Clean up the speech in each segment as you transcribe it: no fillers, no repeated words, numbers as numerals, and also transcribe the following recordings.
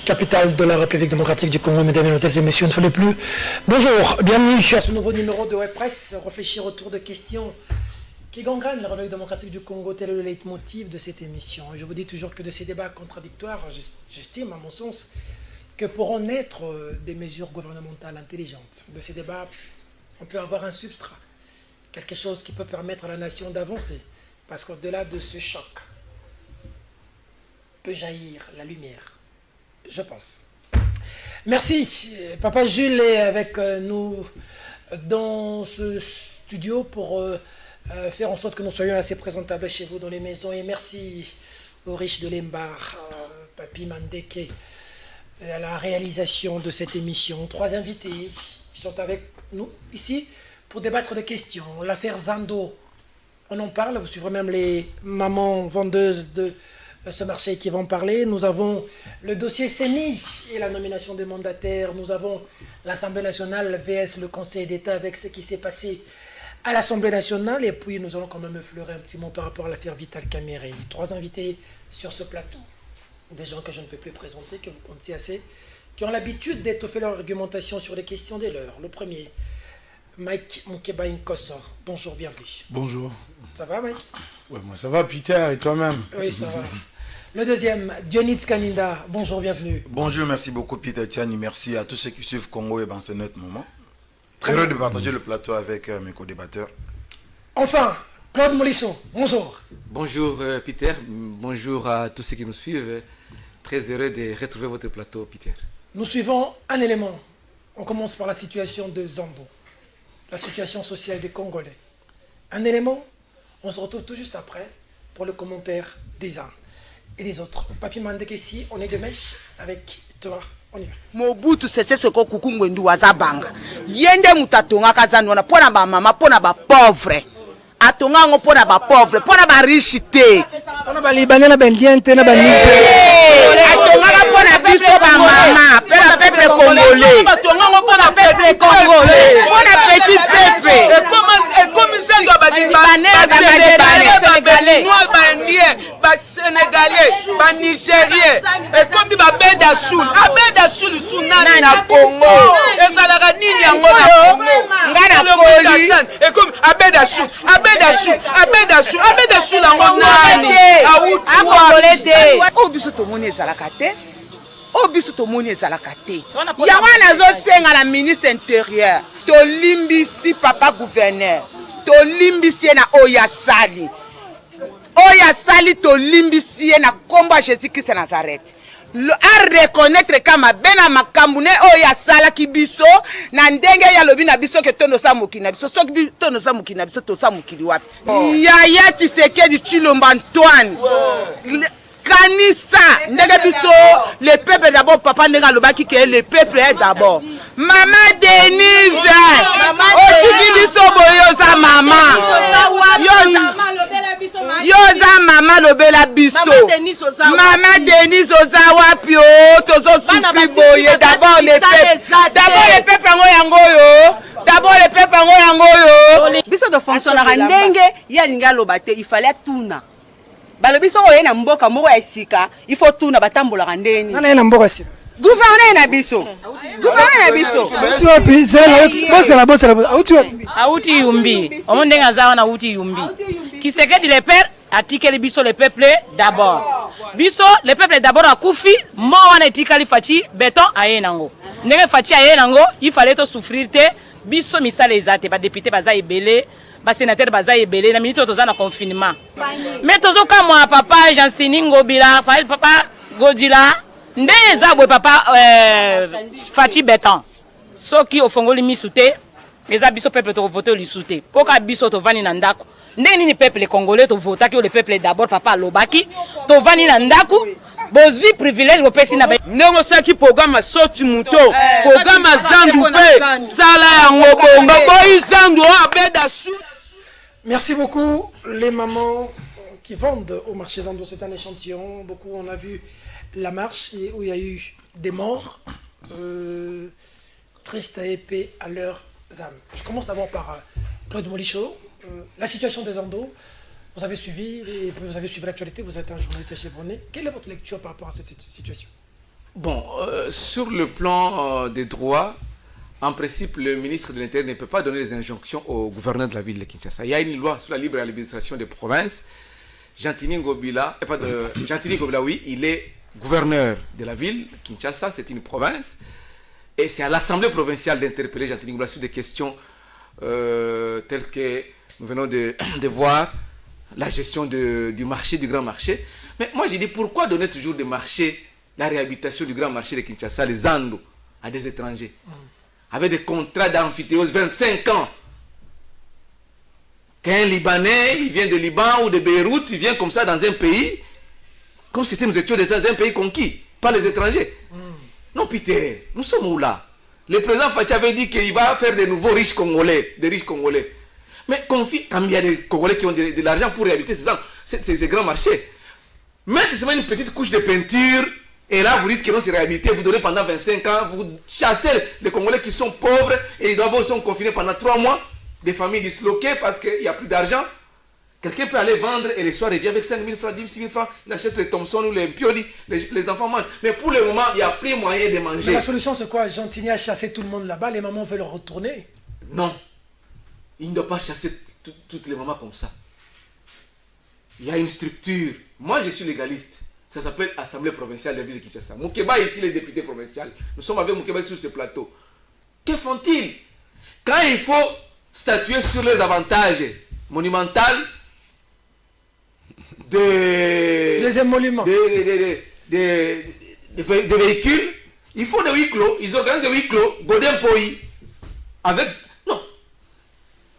Capitale de la République démocratique du Congo, mesdames et messieurs, ne fallait plus. Bonjour, bienvenue à ce nouveau numéro de Webpress. Réfléchir autour de questions qui gangrènent la République démocratique du Congo, tel est le leitmotiv de cette émission. Et je vous dis toujours que de ces débats contradictoires, j'estime, à mon sens, que pourront naître des mesures gouvernementales intelligentes. De ces débats, on peut avoir un substrat, quelque chose qui peut permettre à la nation d'avancer. Parce qu'au-delà de ce choc, peut jaillir la lumière. Je pense. Merci. Papa Jules est avec nous dans ce studio pour faire en sorte que nous soyons assez présentables chez vous dans les maisons. Et merci aux riches de Lembar, Papi Mandeke, à la réalisation de cette émission. 3 invités sont avec nous ici pour débattre de questions. L'affaire Zando, on en parle. Vous suivrez même les mamans vendeuses de ce marché qui vont parler. Nous avons le dossier CENI et la nomination des mandataires. Nous avons l'Assemblée nationale vs le Conseil d'État avec ce qui s'est passé à l'Assemblée nationale. Et puis nous allons quand même effleurer un petit mot par rapport à l'affaire Vital Kamerhe. 3 invités sur ce plateau. Des gens que je ne peux plus présenter, que vous connaissez assez, qui ont l'habitude d'étoffer leur argumentation sur les questions des leurs. Le premier, Mike Mukeba Nkosso. Bonjour, bienvenue. Bonjour. Ça va, Mike? Ouais, moi ça va, Peter, et toi-même? Oui, ça va. Le deuxième, Dionys Kaninda. Bonjour, bienvenue. Bonjour, merci beaucoup, Peter Tiani. Merci à tous ceux qui suivent Congo et dans ce notre moment. Très heureux de partager le plateau avec mes co-débatteurs. Enfin, Claude Molisson. Bonjour. Bonjour, Peter. Bonjour à tous ceux qui nous suivent. Très heureux de retrouver votre plateau, Peter. Nous suivons un élément. On commence par la situation de Zando, la situation sociale des Congolais. Un élément, on se retrouve tout juste après pour le commentaire des uns et des autres. Papi Mandeke ici, on est de mèche avec toi. On y va. Mobutu sese soko kukungwendu wazabanga. Yende mutatonga kazanwa na pona ba mama pona ba pauvre. Atonga ngo pona ba pauvre, pona ba riche te. Pona ba libanais na bendien te na ba niger. Atonga pona biso ba mama, pona peuple congolais. Atonga ngo pona peuple congolais. Pona petit peuple. Et comme ça doit ba sénégalais, noirs ba indien, ba sénégalais, ba nigérien. Et comme ba beda soul, abeda soul sunani na Congo. Et ça la nini yango na Congo. Ngana koli. Et comme abeda soul, abeda soul yango nani. Awuti obiso to moni ezalaka te. Obiso to moni ezalaka te. Yango nazo senga la ministre intérieur. To limbisi papa gouverneur. To limbisi na oyasali. Oyasali to limbisi na komba Jésus Christ Nazareth. A reconnaître kama bena makambune oyasala kibiso na ndenge ya lobi na biso ke tono sa mokili na biso soki tono sa mokili na biso to sa mokili wapi. Yaya Tshisekedi Tshilombo Antoine. Kanisa ndenge biso le peuple d'abord papa ndenge lobaki ke le peuple est d'abord. Maman Denise otiki biso boyoza mama yoza mama lobela biso Maman Denise oza wapi o tozo souffri boye d'abord le peuple ngo yango yo d'abord le peuple ngo yango yo biso de fonctionnaire ndenge ya linga lobate il fallait tuna balobiso oye na mboka moko ya sika il faut tuna batambola ndeni nana na mboka sika gouverner na biso auti yumbi omondenga zawa na auti yumbi Tshisekedi le père atikeli biso le peuple d'abord biso le peuple d'abord akufi mo wana etikali fachi béton ayenango ndenge fachi ayenango il fallait to souffrir te biso misala ezate ba député baza ebele ba sénateur baza ebele na minute toza na confinement mais tozoka moi papa Jean-Sini Ngobila papa Godila ndeza bwe papa fachi béton soki ofongoli misute eza biso peuple to voter lisute poka biso to vani na ndako ndeni ni peuple congolais to voter que le peuple d'abord papa lobaki to vani na ndako bozwi privilège bopesi na ndenge saki programme soti muto programme zandu pe sala yango bonga boyi zandu abeda su. Merci beaucoup les mamans qui vendent au marché Zando. C'est un échantillon. Beaucoup, on a vu la marche où il y a eu des morts. Triste et paix à leurs âmes. Je commence d'abord par Claude Molichot. La situation des Zando, vous avez suivi l'actualité, vous êtes un journaliste chevronné. Quelle est votre lecture par rapport à cette situation? Bon, sur le plan des droits, en principe, le ministre de l'Intérieur ne peut pas donner des injonctions au gouverneur de la ville de Kinshasa. Il y a une loi sur la libre administration des provinces. Gentini Ngobila, oui, il est gouverneur de la ville. Kinshasa, c'est une province. Et c'est à l'Assemblée provinciale d'interpeller Gentini Ngobila sur des questions telles que nous venons de voir, la gestion du marché, du grand marché. Mais moi, j'ai dit, pourquoi donner toujours des marchés, la réhabilitation du grand marché de Kinshasa, les Zando, à des étrangers, avec des contrats d'amphithéose 25 ans. Qu'un Libanais, il vient de Liban ou de Beyrouth, il vient comme ça dans un pays, comme si nous étions dans un pays conquis, pas les étrangers. Non, Peter, nous sommes où là? Le président Fachi avait dit qu'il va faire des nouveaux riches Congolais, des riches Congolais. Mais quand il y a des Congolais qui ont de l'argent pour réhabiliter ces grands marchés, mettez seulement une petite couche de peinture, et là vous dites que non, c'est réhabilité, vous donnez pendant 25 ans, vous chassez les Congolais qui sont pauvres, et d'abord ils sont confinés pendant 3 mois, des familles disloquées parce qu'il n'y a plus d'argent. Quelqu'un peut aller vendre et le soir il vient avec 5 000 francs, 10 000 francs, il achète les Thompson ou les Pioli, les enfants mangent. Mais pour le moment, il n'y a plus moyen de manger. Mais la solution c'est quoi? Gentini a chassé tout le monde là-bas, les mamans veulent retourner? Non. Il ne doit pas chasser toutes les mamans comme ça. Il y a une structure. Moi, je suis légaliste. Ça s'appelle Assemblée provinciale de la ville de Kinshasa. Moukeba ici, les députés provinciaux. Nous sommes avec Moukeba sur ce plateau. Que font-ils? Quand il faut statuer sur les avantages monumentaux les émoluments des véhicules, il faut des huis clos. Ils organisent des huis clos, Godin Poi, avec... Non.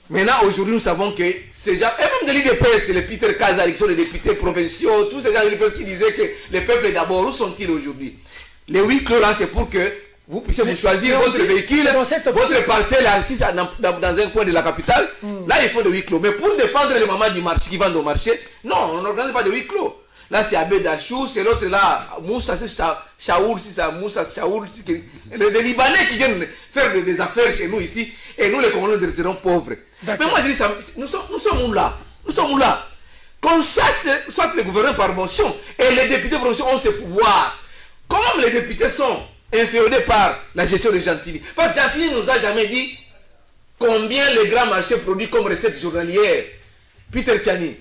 Maintenant, aujourd'hui, nous savons que ces gens, et même de l'IDPS, les Peter Kazari, qui sont les députés provinciaux, tous ces gens de l'IDPS qui disaient que les peuples d'abord, où sont-ils aujourd'hui? Les huis clos là, c'est pour que vous puissiez vous choisir votre véhicule, votre parcelle, si c'est dans un coin de la capitale. Là, il faut des huis clos. Mais pour défendre les mamans du marché qui vendent au marché, non, on n'organise pas de huis clos. Là, c'est Abed Dachou, c'est l'autre là, Moussa Chaoul, si c'est Moussa Chaoul, les Libanais qui viennent faire des affaires chez nous ici, et nous les Congolais nous serons pauvres. Mais moi je dis ça, nous sommes où là? Nous sommes où là? Qu'on chasse soit les gouverneurs par motion, et les députés provinciaux ont ce pouvoir. Comme les députés sont inféodés par la gestion de Gentini, parce que Gentini ne nous a jamais dit combien les grands marchés produisent comme recette journalière. Peter Tchani.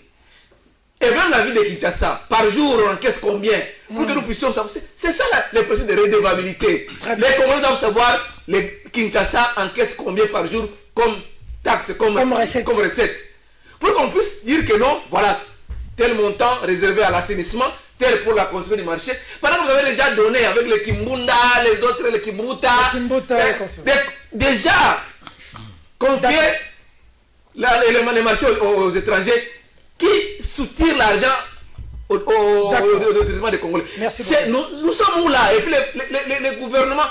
Et même la ville de Kinshasa, par jour, on encaisse combien? Pour que nous puissions savoir. C'est ça le processus de redevabilité. Les Congolais doivent savoir, les Kinshasa encaissent combien par jour comme taxe, comme recette. Pour qu'on puisse dire que non, voilà, tel montant réservé à l'assainissement, tel pour la construction du marché. Pendant que vous avez déjà donné avec les Kimbunda, les autres, les Kimbuta, déjà confié les marchés aux étrangers qui soutirent l'argent au traitement des Congolais. Nous sommes où là? Et puis les gouvernements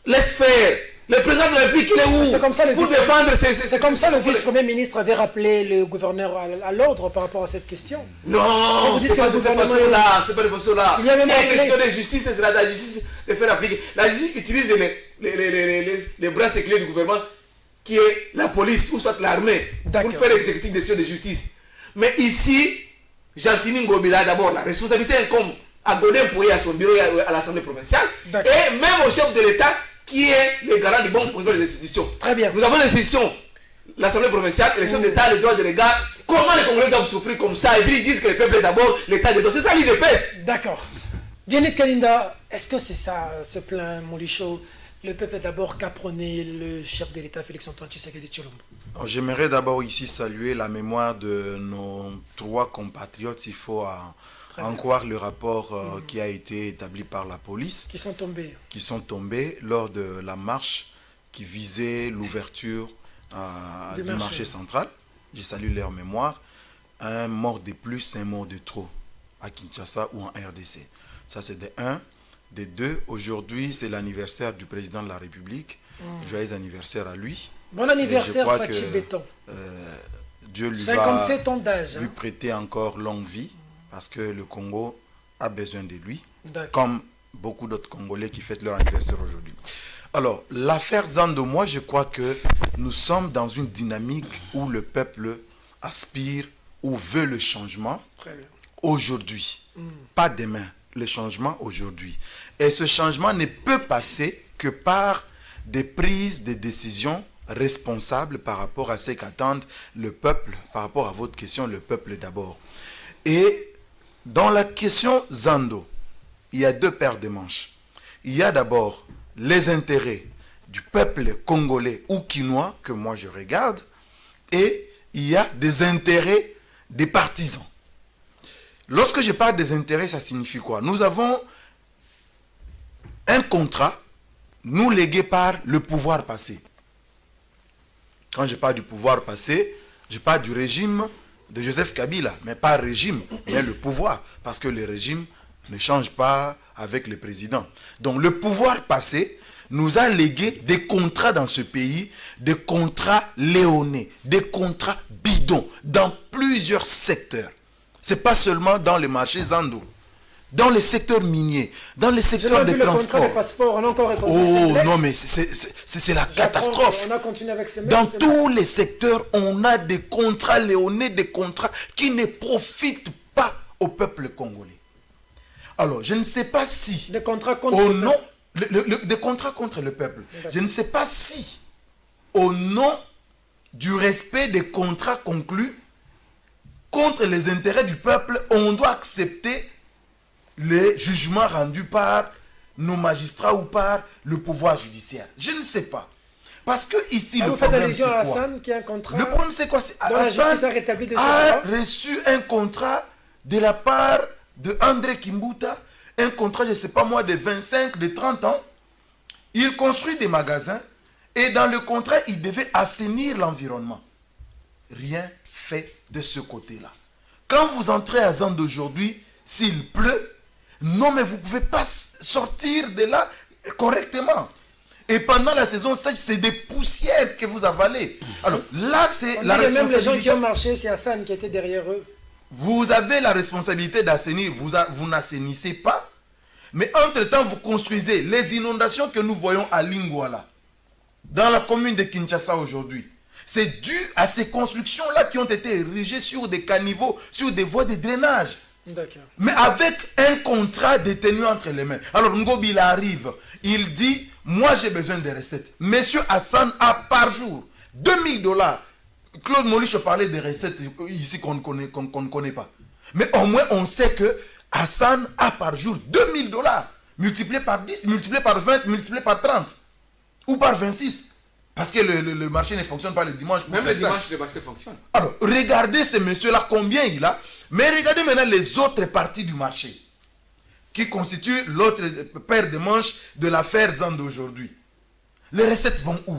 laissent faire. Le président de la République, il est où? C'est comme ça, pour défendre c'est comme ça le vice-premier ministre avait rappelé le gouverneur à l'ordre par rapport à cette question. Non, c'est pas de cette façon-là. C'est pas de cette façon-là. C'est une question de justice, c'est la justice de faire appliquer. La justice utilise les bras clés du gouvernement, qui est la police ou soit l'armée, pour faire exécuter des décisions de justice. Mais ici, Gentini Ngobila, d'abord, la responsabilité incombe à Godin Pouye, à son bureau à l'Assemblée provinciale, et même au chef de l'État, qui est le garant du bon fonctionnement des institutions. Très bien. Nous avons les institutions, l'Assemblée provinciale, et les chefs d'État, les droits de regard. Comment les Congolais doivent souffrir comme ça? Et puis ils disent que le peuple est d'abord, l'État est d'abord. C'est ça l'IDPS. D'accord. Dionyd Kalinda, est-ce que c'est ça, ce plein Molichot? Le peuple est d'abord qu'a prôné le chef de l'État, Félix-Antoine Tshisekedi Tshilombo? J'aimerais d'abord ici saluer la mémoire de nos 3 compatriotes. Il faut en croire le rapport qui a été établi par la police. Qui sont tombés lors de la marche qui visait l'ouverture du marché central. Je salue leur mémoire. Un mort de plus, un mort de trop à Kinshasa ou en RDC. Ça c'est de 1. De 2, aujourd'hui c'est l'anniversaire du président de la République. Joyeux anniversaire à lui. Bon anniversaire, Fachi Béton. Dieu lui 57 ans d'âge. lui prêter encore longue vie, parce que le Congo a besoin de lui, D'accord. comme beaucoup d'autres Congolais qui fêtent leur anniversaire aujourd'hui. Alors, l'affaire Zando, moi je crois que nous sommes dans une dynamique où le peuple aspire ou veut le changement aujourd'hui, pas demain, le changement aujourd'hui. Et ce changement ne peut passer que par des prises de décisions responsables par rapport à ce qu'attendent le peuple, par rapport à votre question, le peuple d'abord. Et dans la question Zando, il y a deux paires de manches. Il y a d'abord les intérêts du peuple congolais ou quinois, que moi je regarde, et il y a des intérêts des partisans. Lorsque je parle des intérêts, ça signifie quoi? Nous avons un contrat, nous légué par le pouvoir passé. Quand je parle du pouvoir passé, je parle du régime de Joseph Kabila, mais pas régime, mais le pouvoir, parce que le régime ne change pas avec le président. Donc le pouvoir passé nous a légué des contrats dans ce pays, des contrats léonais, des contrats bidons, dans plusieurs secteurs. Ce n'est pas seulement dans les marchés Zando, dans les secteurs miniers, dans les secteurs de transport. Le passeport, on a encore oh non, mais c'est la catastrophe. On a continué avec ces dans tous les secteurs, on a des contrats léonais, des contrats qui ne profitent pas au peuple congolais. Alors, je ne sais pas si, des contrats contre le peuple. Des contrats contre le peuple. Je ne sais pas si, au nom du respect des contrats conclus contre les intérêts du peuple, on doit accepter les jugements rendus par nos magistrats ou par le pouvoir judiciaire. Je ne sais pas. Parce que ici, le problème, c'est quoi? Hassan, qui a un contrat. Le problème, c'est quoi? Hassan a reçu un contrat de la part de André Kimbuta, un contrat, je ne sais pas moi, de 25, de 30 ans. Il construit des magasins et dans le contrat, il devait assainir l'environnement. Rien fait de ce côté-là. Quand vous entrez à Zand aujourd'hui, s'il pleut, non mais vous ne pouvez pas sortir de là correctement. Et pendant la saison sèche, c'est des poussières que vous avalez. Alors là, c'est la responsabilité. Même les gens qui ont marché, c'est Hassan qui était derrière eux. Vous avez la responsabilité d'assainir, vous n'assainissez pas. Mais entre-temps, vous construisez les inondations que nous voyons à Lingouala, dans la commune de Kinshasa aujourd'hui. C'est dû à ces constructions-là qui ont été érigées sur des caniveaux, sur des voies de drainage. Mais avec un contrat détenu entre les mains. Alors Ngobi, il arrive, il dit, moi j'ai besoin de recettes. Monsieur Hassan a par jour $2000. Claude Molich parlait des recettes ici qu'on ne connaît pas. Mais au moins on sait que Hassan a par jour $2000. Multiplié par 10, multiplié par 20, multiplié par 30. Ou par 26. Parce que le marché ne fonctionne pas le dimanche. Même le dimanche, le marché fonctionne. Alors, regardez ce monsieur-là, combien il a. Mais regardez maintenant les autres parties du marché qui constituent l'autre paire de manches de l'affaire Zand d'aujourd'hui. Les recettes vont où?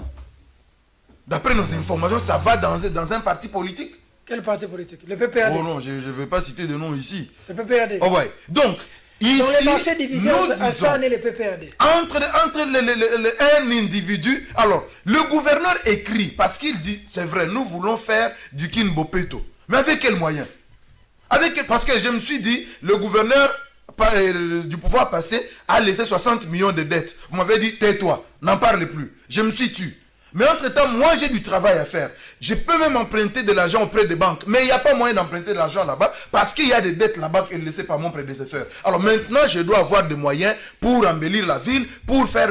D'après nos informations, ça va dans un parti politique. Quel parti politique? Le PPRD. Oh non, je ne vais pas citer de nom ici. Le PPRD. Oh ouais. Donc, ici, dans les marchés divisés entre Hassan et le PPRD. Entre un individu, alors, le gouverneur écrit, parce qu'il dit, c'est vrai, nous voulons faire du Kinbopeto. Mais avec quels moyens? Parce que je me suis dit, le gouverneur du pouvoir passé a laissé 60 millions de dettes. Vous m'avez dit, tais-toi, n'en parle plus. Je me suis tué. Mais entre-temps, moi j'ai du travail à faire. Je peux même emprunter de l'argent auprès des banques. Mais il n'y a pas moyen d'emprunter de l'argent là-bas parce qu'il y a des dettes là-bas laissées par mon prédécesseur. Alors maintenant, je dois avoir des moyens pour embellir la ville, pour faire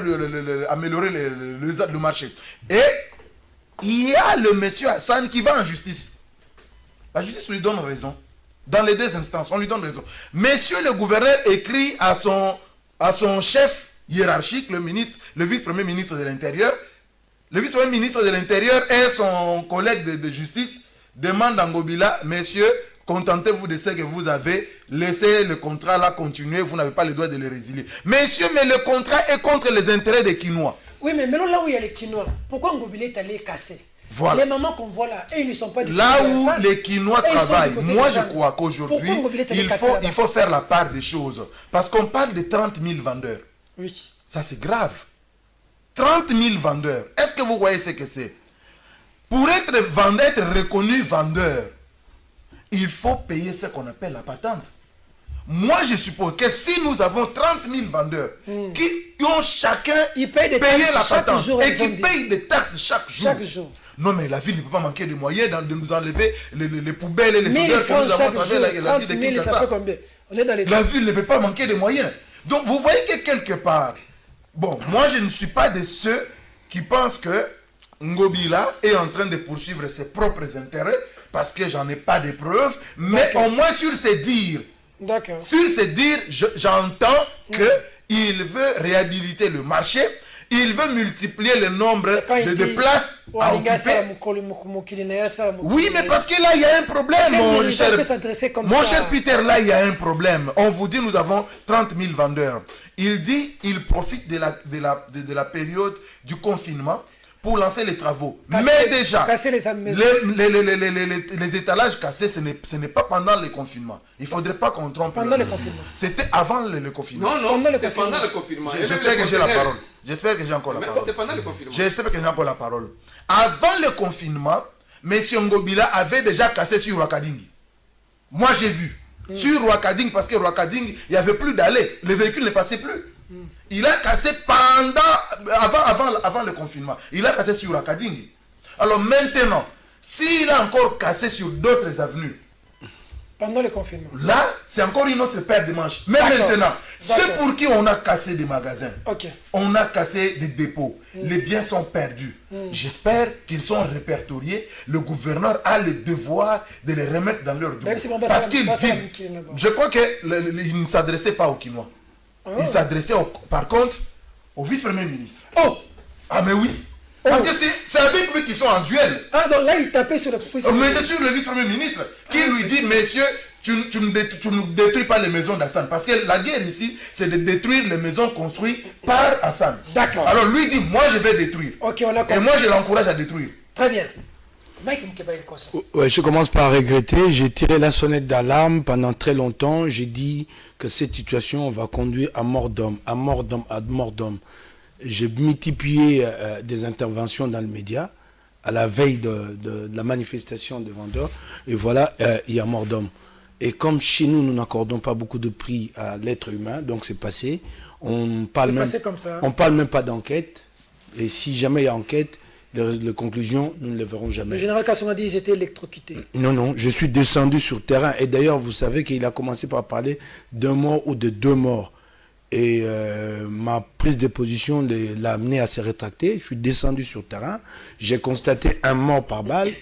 améliorer le marché. Et il y a le monsieur Hassan qui va en justice. La justice lui donne raison. Dans les deux instances, on lui donne raison. Monsieur le gouverneur écrit à son chef hiérarchique, le vice-premier ministre de l'Intérieur. Le vice-premier ministre de l'Intérieur et son collègue de justice demandent à Ngobila, messieurs, contentez-vous de ce que vous avez, laissez le contrat là continuer, vous n'avez pas le droit de le résilier. Messieurs, mais le contrat est contre les intérêts des Quinois. Oui, mais maintenant là où il y a les Quinois, pourquoi Ngobila est allé casser? Voilà. Les mamans qu'on voit là, et ils ne sont pas du là où les Quinois travaillent, moi je crois qu'aujourd'hui, il faut faire la part des choses. Parce qu'on parle de 30 000 vendeurs. Oui. Ça c'est grave. 30 000 vendeurs. Est-ce que vous voyez ce que c'est? Pour être vendeur, être reconnu vendeur, il faut payer ce qu'on appelle la patente. Moi, je suppose que si nous avons 30 000 vendeurs qui ont chacun payé la patente et qui payent des taxes chaque jour. Non, mais la ville ne peut pas manquer de moyens de nous enlever les poubelles et les odeurs que nous avons travers la ville de Kinshasa. La ville ne peut pas manquer de moyens. Donc, vous voyez que quelque part, bon, moi, je ne suis pas de ceux qui pensent que Ngobila est en train de poursuivre ses propres intérêts parce que j'en ai pas de preuves, mais au moins sur ses dires. D'accord. Sur ces dires, j'entends qu'il veut réhabiliter le marché, il veut multiplier le nombre de places à occuper. Oui, mais parce que là, il y a un problème, mon cher Peter, là, il y a un problème. On vous dit, nous avons 30 000 vendeurs. Il dit, il profite de la période du confinement pour lancer les travaux. Mais déjà, les étalages cassés, ce n'est pas pendant le confinement. Il ne faudrait pas qu'on trompe. Pendant le confinement. C'était avant le confinement. Non, c'est pendant le confinement. J'espère que j'ai la parole. J'espère que j'ai encore la parole. C'est pendant le confinement. J'espère que j'ai encore la parole. Avant le confinement, M. Ngobila avait déjà cassé sur Rwakadingi. Moi, j'ai vu. Sur Rwakadingi, parce que Rwakadingi, il n'y avait plus d'allée. Les véhicules ne passaient plus. Il a cassé avant le confinement. Il a cassé sur Rwakadingi. Alors maintenant, s'il a encore cassé sur d'autres avenues, pendant le confinement, là, c'est encore une autre paire de manches. Mais maintenant, ceux pour qui on a cassé des magasins, on a cassé des dépôts, les biens sont perdus. J'espère qu'ils sont répertoriés. Le gouverneur a le devoir de les remettre dans leur droit. Parce qu'ils vivent. Je crois qu'il ne s'adressait pas aux Kinois. Il s'adressait par contre au vice-premier ministre. Ah mais oui. Parce que c'est avec lui qu'ils sont en duel. Ah donc là il tapait sur le vice-premier ministre. Mais c'est sur le vice-premier ministre qui lui dit, messieurs, tu ne détruis pas les maisons d'Hassan. Parce que la guerre ici, c'est de détruire les maisons construites par Hassan. D'accord. Alors lui dit, moi je vais détruire. Ok, on a compris. Et moi je l'encourage à détruire. Très bien. Ouais, je commence par regretter. J'ai tiré la sonnette d'alarme pendant très longtemps. J'ai dit que cette situation va conduire à mort d'homme, à mort d'homme, à mort d'homme. J'ai multiplié des interventions dans le média à la veille de la manifestation des vendeurs. Et voilà, il y a mort d'homme. Et comme chez nous, nous n'accordons pas beaucoup de prix à l'être humain, donc c'est passé. On parle même pas d'enquête. Et si jamais il y a enquête, les conclusions, nous ne les verrons jamais. Le général Kasson a dit qu'ils étaient électrocutés. Non, je suis descendu sur terrain. Et d'ailleurs, vous savez qu'il a commencé par parler d'un mort ou de deux morts. Et ma prise de position l'a amené à se rétracter. Je suis descendu sur terrain. J'ai constaté un mort par balle.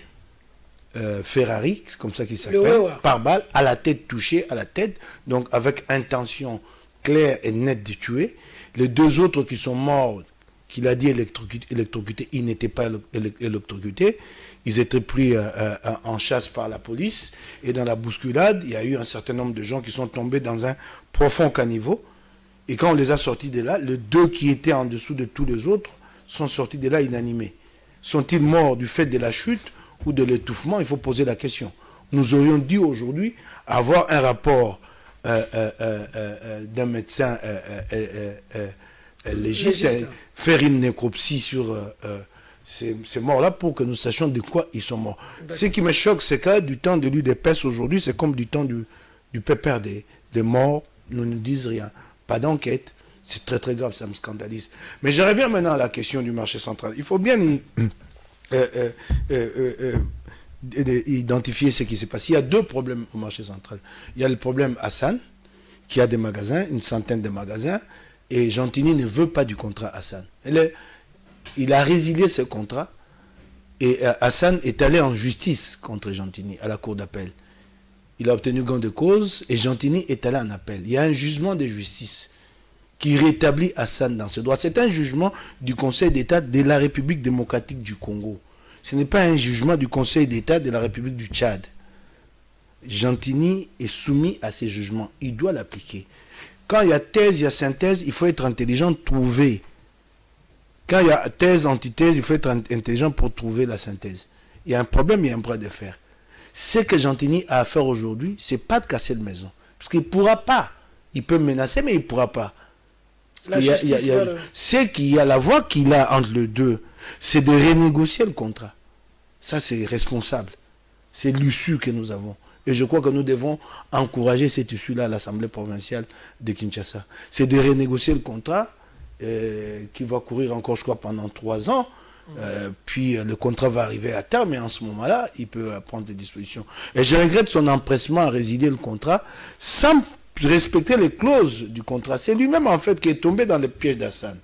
Ferrari, c'est comme ça qu'il s'appelle. Par balle, à la tête, touché à la tête. Donc avec intention claire et nette de tuer. Les deux autres qui sont morts, qu'il a dit électrocutés, ils n'étaient pas électrocutés. Ils étaient pris en chasse par la police. Et dans la bousculade, il y a eu un certain nombre de gens qui sont tombés dans un profond caniveau. Et quand on les a sortis de là, les deux qui étaient en dessous de tous les autres sont sortis de là inanimés. Sont-ils morts du fait de la chute ou de l'étouffement? Il faut poser la question. Nous aurions dû aujourd'hui avoir un rapport d'un médecin légiste, faire une nécropsie sur ces morts-là pour que nous sachions de quoi ils sont morts. Ce qui me choque, c'est que du temps de l'UDPS aujourd'hui, c'est comme du temps du pépère des morts, nous ne disent rien. Pas d'enquête, c'est très très grave, ça me scandalise. Mais je reviens maintenant à la question du marché central. Il faut bien identifier ce qui s'est passé. Il y a deux problèmes au marché central. Il y a le problème Hassan, qui a des magasins, une centaine de magasins, et Gentilly ne veut pas du contrat Hassan. Il a résilié ce contrat, et Hassan est allé en justice contre Gentilly, à la cour d'appel. Il a obtenu gain de cause et Gentilly est allé en appel. Il y a un jugement de justice qui rétablit Hassan dans ce droit. C'est un jugement du Conseil d'État de la République démocratique du Congo. Ce n'est pas un jugement du Conseil d'État de la République du Tchad. Gentilly est soumis à ces jugements. Il doit l'appliquer. Quand il y a thèse, il y a synthèse, il faut être intelligent, trouver. Quand il y a thèse, antithèse, il faut être intelligent pour trouver la synthèse. Il y a un problème, il y a un bras de fer. Ce que Gentilly a à faire aujourd'hui, c'est pas de casser la maison. Parce qu'il ne pourra pas. Il peut menacer, mais il ne pourra pas. C'est qu'il y a la voie qu'il a entre les deux, c'est de renégocier le contrat. Ça, c'est responsable. C'est l'issue que nous avons. Et je crois que nous devons encourager cette issue-là à l'Assemblée provinciale de Kinshasa. C'est de renégocier le contrat qui va courir encore, je crois, pendant 3 ans. Puis le contrat va arriver à terme, et en ce moment-là, il peut prendre des dispositions. Et je regrette son empressement à résilier le contrat sans respecter les clauses du contrat. C'est lui-même, en fait, qui est tombé dans le piège d'Assane.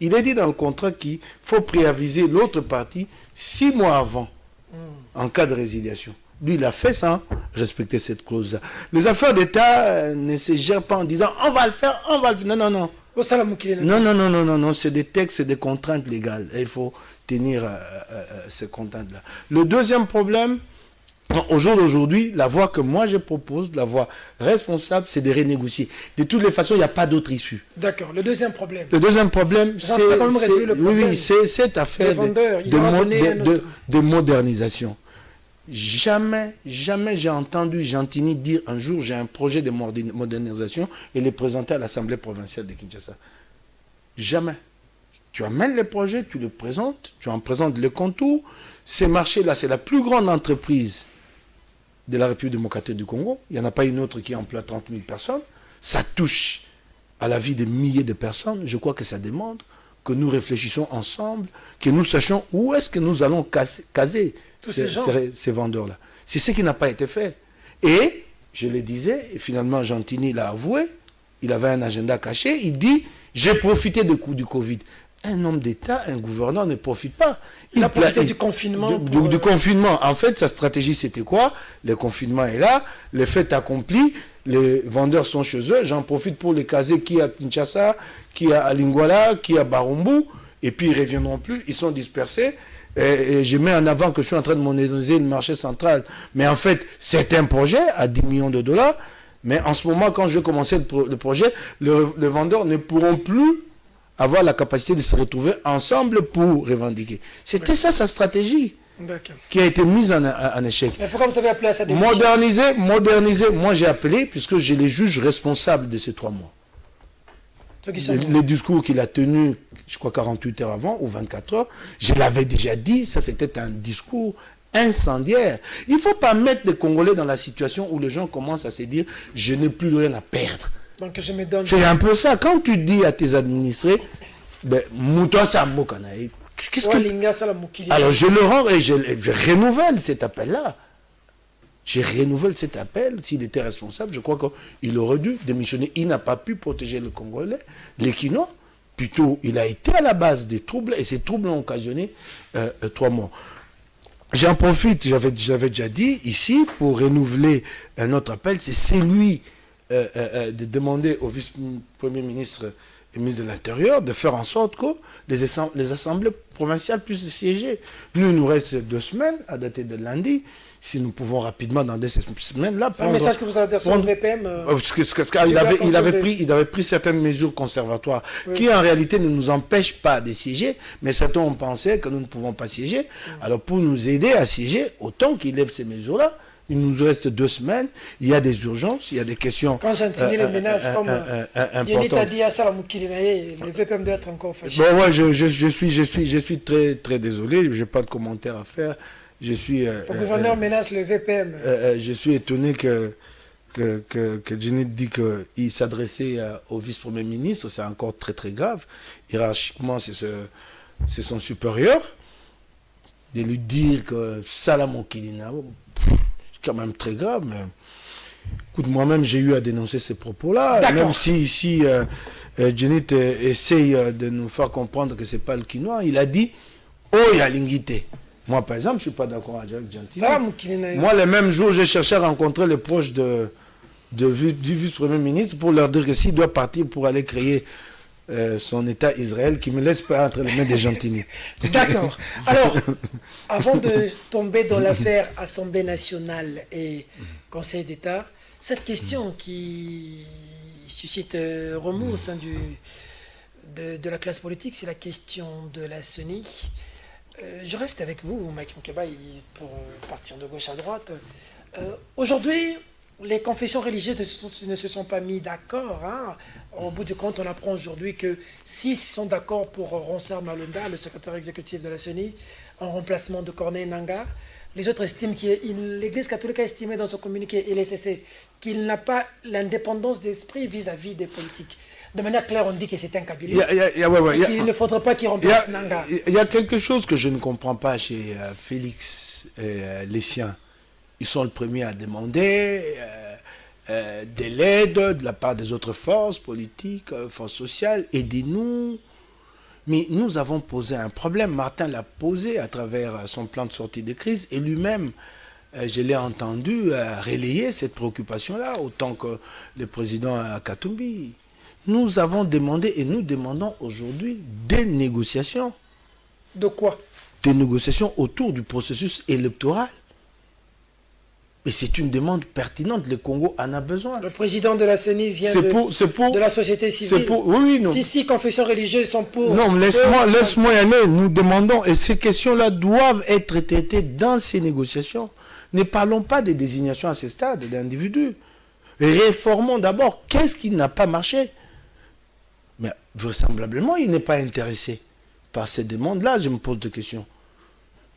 Il est dit dans le contrat qu'il faut préaviser l'autre partie 6 mois avant, en cas de résiliation. Lui, il a fait sans respecter cette clause-là. Les affaires d'État ne se gèrent pas en disant « on va le faire, on va le faire ». Non, non, non. Non, c'est des textes, c'est des contraintes légales. Et il faut tenir ces contraintes-là. Le deuxième problème, au jour d'aujourd'hui, la voie que moi je propose, la voie responsable, c'est de renégocier. De toutes les façons, il n'y a pas d'autre issue. D'accord. Le deuxième problème. Le deuxième problème, c'est cette affaire de modernisation. Jamais j'ai entendu Gentini dire un jour j'ai un projet de modernisation et le présenter à l'Assemblée provinciale de Kinshasa. Jamais. Tu amènes le projet, tu le présentes, tu en présentes les contours. Ces marchés-là, c'est la plus grande entreprise de la République démocratique du Congo. Il n'y en a pas une autre qui emploie 30 000 personnes. Ça touche à la vie de milliers de personnes. Je crois que ça demande que nous réfléchissions ensemble, que nous sachions où est-ce que nous allons caser ces vendeurs-là. C'est ce qui n'a pas été fait. Et, je le disais, et finalement Gentini l'a avoué, il avait un agenda caché, il dit, j'ai profité du Covid. Un homme d'État, un gouverneur ne profite pas. Il a profité du confinement. Du confinement. En fait, sa stratégie, c'était quoi? Le confinement est là, le fait accompli, les vendeurs sont chez eux, j'en profite pour les caser qui à Kinshasa, qui à Lingwala, qui à Barumbu, et puis ils ne reviendront plus, ils sont dispersés. Et je mets en avant que je suis en train de moderniser le marché central. Mais en fait, c'est un projet à 10 millions de dollars. Mais en ce moment, quand je vais commencer le projet, les vendeurs ne pourront plus avoir la capacité de se retrouver ensemble pour revendiquer. C'était ça sa stratégie qui a été mise en échec. Mais pourquoi vous avez appelé à ça? Moderniser. Moi, j'ai appelé puisque je les juge responsables de ces 3 mois. Le discours qu'il a tenu, je crois 48 heures avant ou 24 heures, je l'avais déjà dit, ça c'était un discours incendiaire. Il ne faut pas mettre les Congolais dans la situation où les gens commencent à se dire « je n'ai plus rien à perdre ». Donc je me donne... C'est un peu ça. Quand tu dis à tes administrés ben, « Moutoua Sambokanaï », qu'est-ce que... Alors je le rends et je renouvelle cet appel-là. Je renouvelle cet appel. S'il était responsable, je crois qu'il aurait dû démissionner. Il n'a pas pu protéger le Congolais, les Kinois. Plutôt, il a été à la base des troubles et ces troubles ont occasionné 3 mois. J'en profite, j'avais déjà dit ici, pour renouveler un autre appel, c'est celui de demander au vice-premier ministre et ministre de l'Intérieur de faire en sorte que les assemblées provinciales puissent siéger. Nous, il nous reste 2 semaines à dater de lundi. Si nous pouvons rapidement, dans ces semaines-là... C'est un message que vous avez adressé au VPM il avait pris certaines mesures conservatoires qui, en réalité, ne nous empêchent pas de siéger, mais certains ont pensé que nous ne pouvons pas siéger. Alors, pour nous aider à siéger, autant qu'il lève ces mesures-là, il nous reste 2 semaines, il y a des urgences, il y a des questions... Quand Gentini les menace, comme Yannick a dit à Salamoukiline, le VPM doit être encore fâché. Bon, ouais, je suis très, très désolé, je n'ai pas de commentaire à faire. Je suis... le gouverneur menace le VPM. Je suis étonné que Jenny dit qu'il s'adressait au vice-premier ministre. C'est encore très très grave. Hiérarchiquement, c'est son supérieur. De lui dire que Salam Kilina, c'est quand même très grave. Mais, écoute, moi-même, j'ai eu à dénoncer ces propos-là. Même si Jenny essaye de nous faire comprendre que ce n'est pas le Kinois, il a dit « Oh, il y a l'ingité ». Moi, par exemple, je ne suis pas d'accord avec Gentini. Moi, le même jour, j'ai cherché à rencontrer les proches du vice-premier ministre pour leur dire que s'il doit partir pour aller créer son État Israël, qu'il ne me laisse pas entre les mains des Gentini. D'accord. Alors, avant de tomber dans l'affaire Assemblée nationale et Conseil d'État, cette question qui suscite remous au sein de la classe politique, c'est la question de la CENI. Je reste avec vous, Mike Mukeba, pour partir de gauche à droite. Aujourd'hui, les confessions religieuses ne se sont pas mis d'accord. Hein. Au bout du compte, on apprend aujourd'hui que 6 sont d'accord pour Ronsard Malonda, le secrétaire exécutif de la CENI, en remplacement de Corneille Nangaa. Les autres estiment que l'Église catholique a estimé dans son communiqué, et l'ECC, qu'il n'a pas l'indépendance d'esprit vis-à-vis des politiques. De manière claire, on dit que c'est un kabiliste. Il ne faudrait pas qu'il remplace Nangaa. Il y a quelque chose que je ne comprends pas chez Félix et les siens. Ils sont le premier à demander de l'aide de la part des autres forces politiques, forces sociales. Aidez-nous. Mais nous avons posé un problème. Martin l'a posé à travers son plan de sortie de crise. Et lui-même, je l'ai entendu relayer cette préoccupation-là, autant que le président Katumbi. Nous avons demandé et nous demandons aujourd'hui des négociations. De quoi? Des négociations autour du processus électoral. Et c'est une demande pertinente. Le Congo en a besoin. Le président de la CENI vient de la société civile. Oui, non. Si confessions religieuses sont pour... Non, laisse-moi y aller. Nous demandons, et ces questions-là doivent être traitées dans ces négociations. Ne parlons pas des désignations à ce stade d'individus. Réformons d'abord. Qu'est-ce qui n'a pas marché? Mais vraisemblablement, il n'est pas intéressé par ces demandes-là. Je me pose des questions.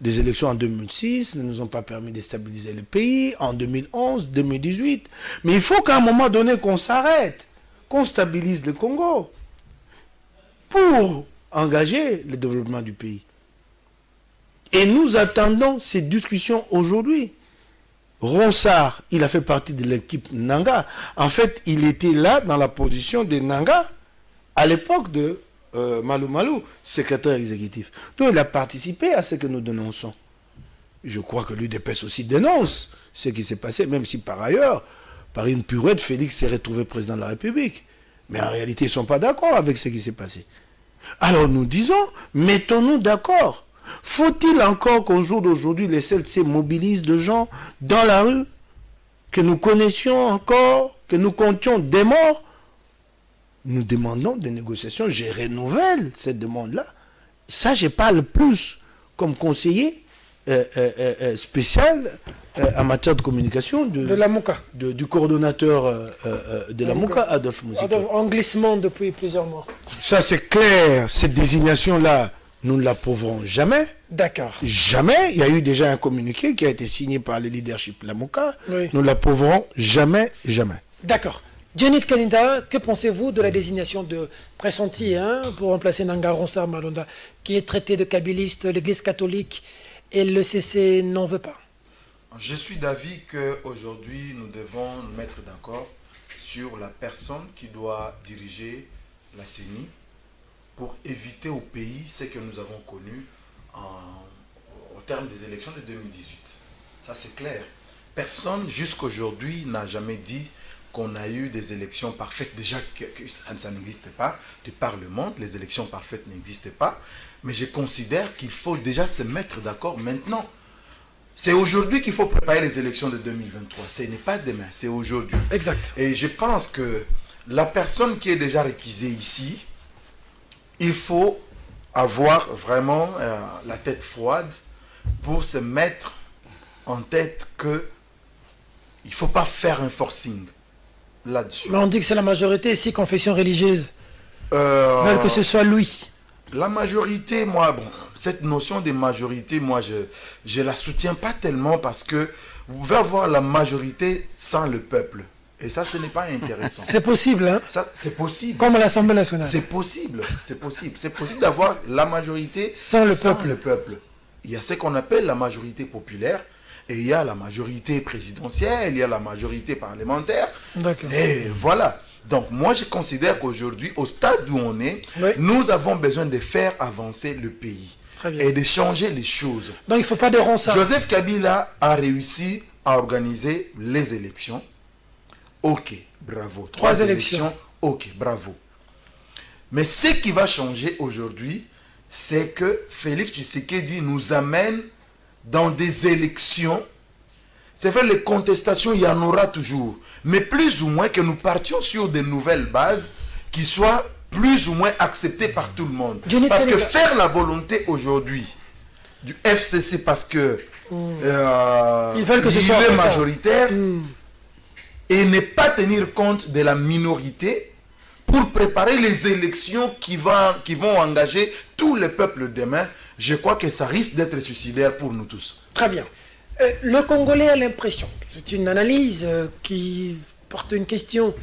Les élections en 2006 ne nous ont pas permis de stabiliser le pays, en 2011, 2018. Mais il faut qu'à un moment donné qu'on s'arrête, qu'on stabilise le Congo pour engager le développement du pays. Et nous attendons ces discussions aujourd'hui. Ronsard, il a fait partie de l'équipe Nangaa. En fait, il était là dans la position de Nangaa à l'époque de Malou Malou, secrétaire exécutif. Donc il a participé à ce que nous dénonçons. Je crois que l'UDPS aussi dénonce ce qui s'est passé, même si par ailleurs, par une pirouette, Félix s'est retrouvé président de la République. Mais en réalité, ils ne sont pas d'accord avec ce qui s'est passé. Alors nous disons, mettons-nous d'accord. Faut-il encore qu'au jour d'aujourd'hui, les CLC mobilisent de gens dans la rue, que nous connaissions encore, que nous comptions des morts? Nous demandons des négociations. Je renouvelle cette demande-là. Ça, je parle plus comme conseiller spécial en matière de communication de la MOCA. Du coordonnateur de la MOCA, Adolphe Mousiko. En glissement depuis plusieurs mois. Ça, c'est clair. Cette désignation-là, nous ne l'approuverons jamais. D'accord. Jamais. Il y a eu déjà un communiqué qui a été signé par le leadership de la MOCA. Oui. Nous ne l'approuverons jamais, jamais. D'accord. Dionyd Kalinda, que pensez-vous de la désignation de pressenti pour remplacer Nangaa Ronsard Malonda, qui est traité de kabiliste, l'Église catholique et le CC n'en veut pas? Je suis d'avis qu'aujourd'hui, nous devons nous mettre d'accord sur la personne qui doit diriger la CENI pour éviter au pays ce que nous avons connu au terme des élections de 2018. Ça, c'est clair. Personne, jusqu'aujourd'hui, n'a jamais dit qu'on a eu des élections parfaites. Déjà, que ça n'existe pas. De par le monde, les élections parfaites n'existent pas. Mais je considère qu'il faut déjà se mettre d'accord maintenant. C'est aujourd'hui qu'il faut préparer les élections de 2023. Ce n'est pas demain, c'est aujourd'hui. Exact. Et je pense que la personne qui est déjà réquisée ici, il faut avoir vraiment la tête froide pour se mettre en tête que il ne faut pas faire un forcing là-dessus. Mais on dit que c'est la majorité, 6 confessions religieuses veulent que ce soit lui. La majorité, moi, bon, cette notion de majorité, moi, je la soutiens pas tellement parce que vous pouvez avoir la majorité sans le peuple. Et ça, ce n'est pas intéressant. C'est possible, hein? Ça, c'est possible. Comme à l'Assemblée nationale. C'est possible, c'est possible. C'est possible d'avoir la majorité sans le peuple. Il y a ce qu'on appelle la majorité populaire. Et il y a la majorité présidentielle, il y a la majorité parlementaire. D'accord. Et voilà. Donc moi je considère qu'aujourd'hui, au stade où on est, oui, nous avons besoin de faire avancer le pays. Et de changer les choses. Donc il ne faut pas de Ronsard. Joseph Kabila a réussi à organiser les élections. Ok, bravo. 3 élections. Ok, bravo. Mais ce qui va changer aujourd'hui, c'est que Félix Tshisekedi nous amène dans des élections. C'est vrai, les contestations, il y en aura toujours. Mais plus ou moins que nous partions sur de nouvelles bases qui soient plus ou moins acceptées par tout le monde. Parce que faire la volonté aujourd'hui du FCC parce que ils veulent que ce soit majoritaire, et ne pas tenir compte de la minorité pour préparer les élections qui vont engager tout le peuple demain, je crois que ça risque d'être suicidaire pour nous tous. Très bien. Le Congolais a l'impression, c'est une analyse qui porte une question,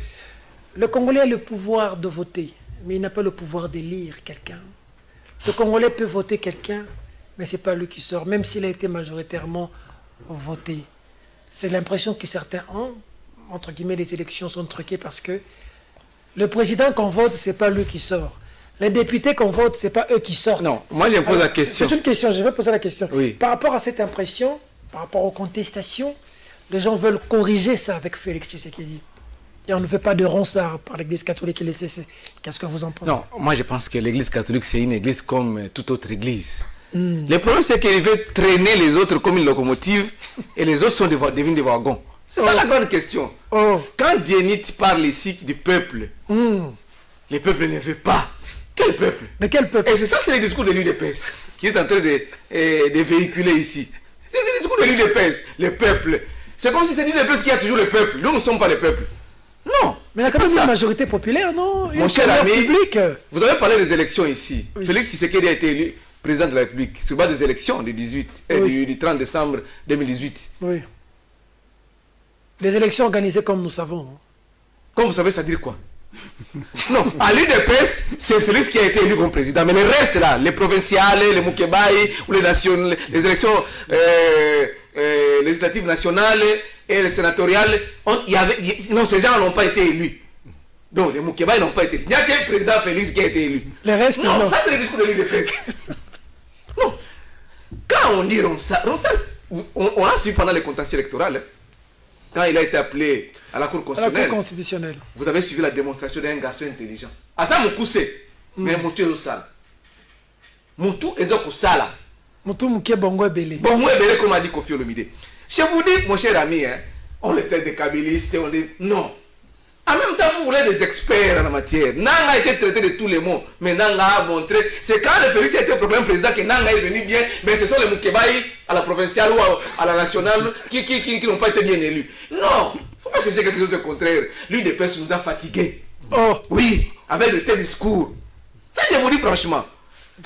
le Congolais a le pouvoir de voter, mais il n'a pas le pouvoir d'élire quelqu'un. Le Congolais peut voter quelqu'un, mais ce n'est pas lui qui sort, même s'il a été majoritairement voté. C'est l'impression que certains ont, entre guillemets, les élections sont truquées parce que le président qu'on vote, ce n'est pas lui qui sort. Les députés qu'on vote, ce n'est pas eux qui sortent. Non, moi je pose la question. C'est une question, je vais poser la question. Oui. Par rapport à cette impression, par rapport aux contestations, les gens veulent corriger ça avec Félix Tshisekedi. Et on ne veut pas de Ronsard par l'Église catholique et les CC. Qu'est-ce que vous en pensez? Non, moi je pense que l'Église catholique, c'est une église comme toute autre église. Le problème, c'est qu'il veut traîner les autres comme une locomotive et les autres sont devenus des wagons. C'est ça la grande question. Quand Dienit parle ici du peuple, le peuple ne veut pas. Quel peuple? Mais quel peuple? Et c'est ça, c'est le discours de l'UDPS qui est en train de véhiculer ici. C'est le discours de l'UDPS, le peuple. C'est comme si c'est l'UDPS qui a toujours le peuple. Nous ne sommes pas le peuple. Non. Mais il y a quand même une majorité populaire, non? Mon cher ami, vous avez parlé des élections ici. Oui. Félix Tshisekedi a été élu président de la République sur base des élections du 30 décembre 2018. Oui. Des élections organisées comme nous savons. Comme vous savez, ça veut dire quoi? Non, à l'UDPS, c'est Félix qui a été élu comme président. Mais le reste là, les provinciales, les Mukebaï, ou les élections législatives nationales et les sénatoriales, non, ces gens n'ont pas été élus. Donc les Mukebaï n'ont pas été élus. Il n'y a qu'un président Félix qui a été élu. Le reste, non, ça c'est le discours de l'UDPS. Non. Quand on dit Ronsard, on a suivi pendant les contentieux électoraux. Quand il a été appelé à la Cour constitutionnelle, vous avez suivi la démonstration d'un garçon intelligent. Asa Moukousse, mais Moutou Ezosala. Moutou Ezokoussala. Moutou Mouké Bongo Ebele. Bongo Ebele, comme a dit Kofi Olomide. Je vous dis, mon cher ami, on était des kabylistes, on dit non. En même temps, vous voulez des experts en la matière. Nanga a été traité de tous les mots, mais Nanga a montré. C'est quand le Félix a été proclamé président que Nanga est venu bien, mais ce sont les Mukebaï à la provinciale ou à la nationale qui n'ont pas été bien élus. Non, il ne faut pas chercher quelque chose de contraire. L'UDPS nous a fatigués. Oh. Oui, avec de tels discours. Ça, je vous dis franchement.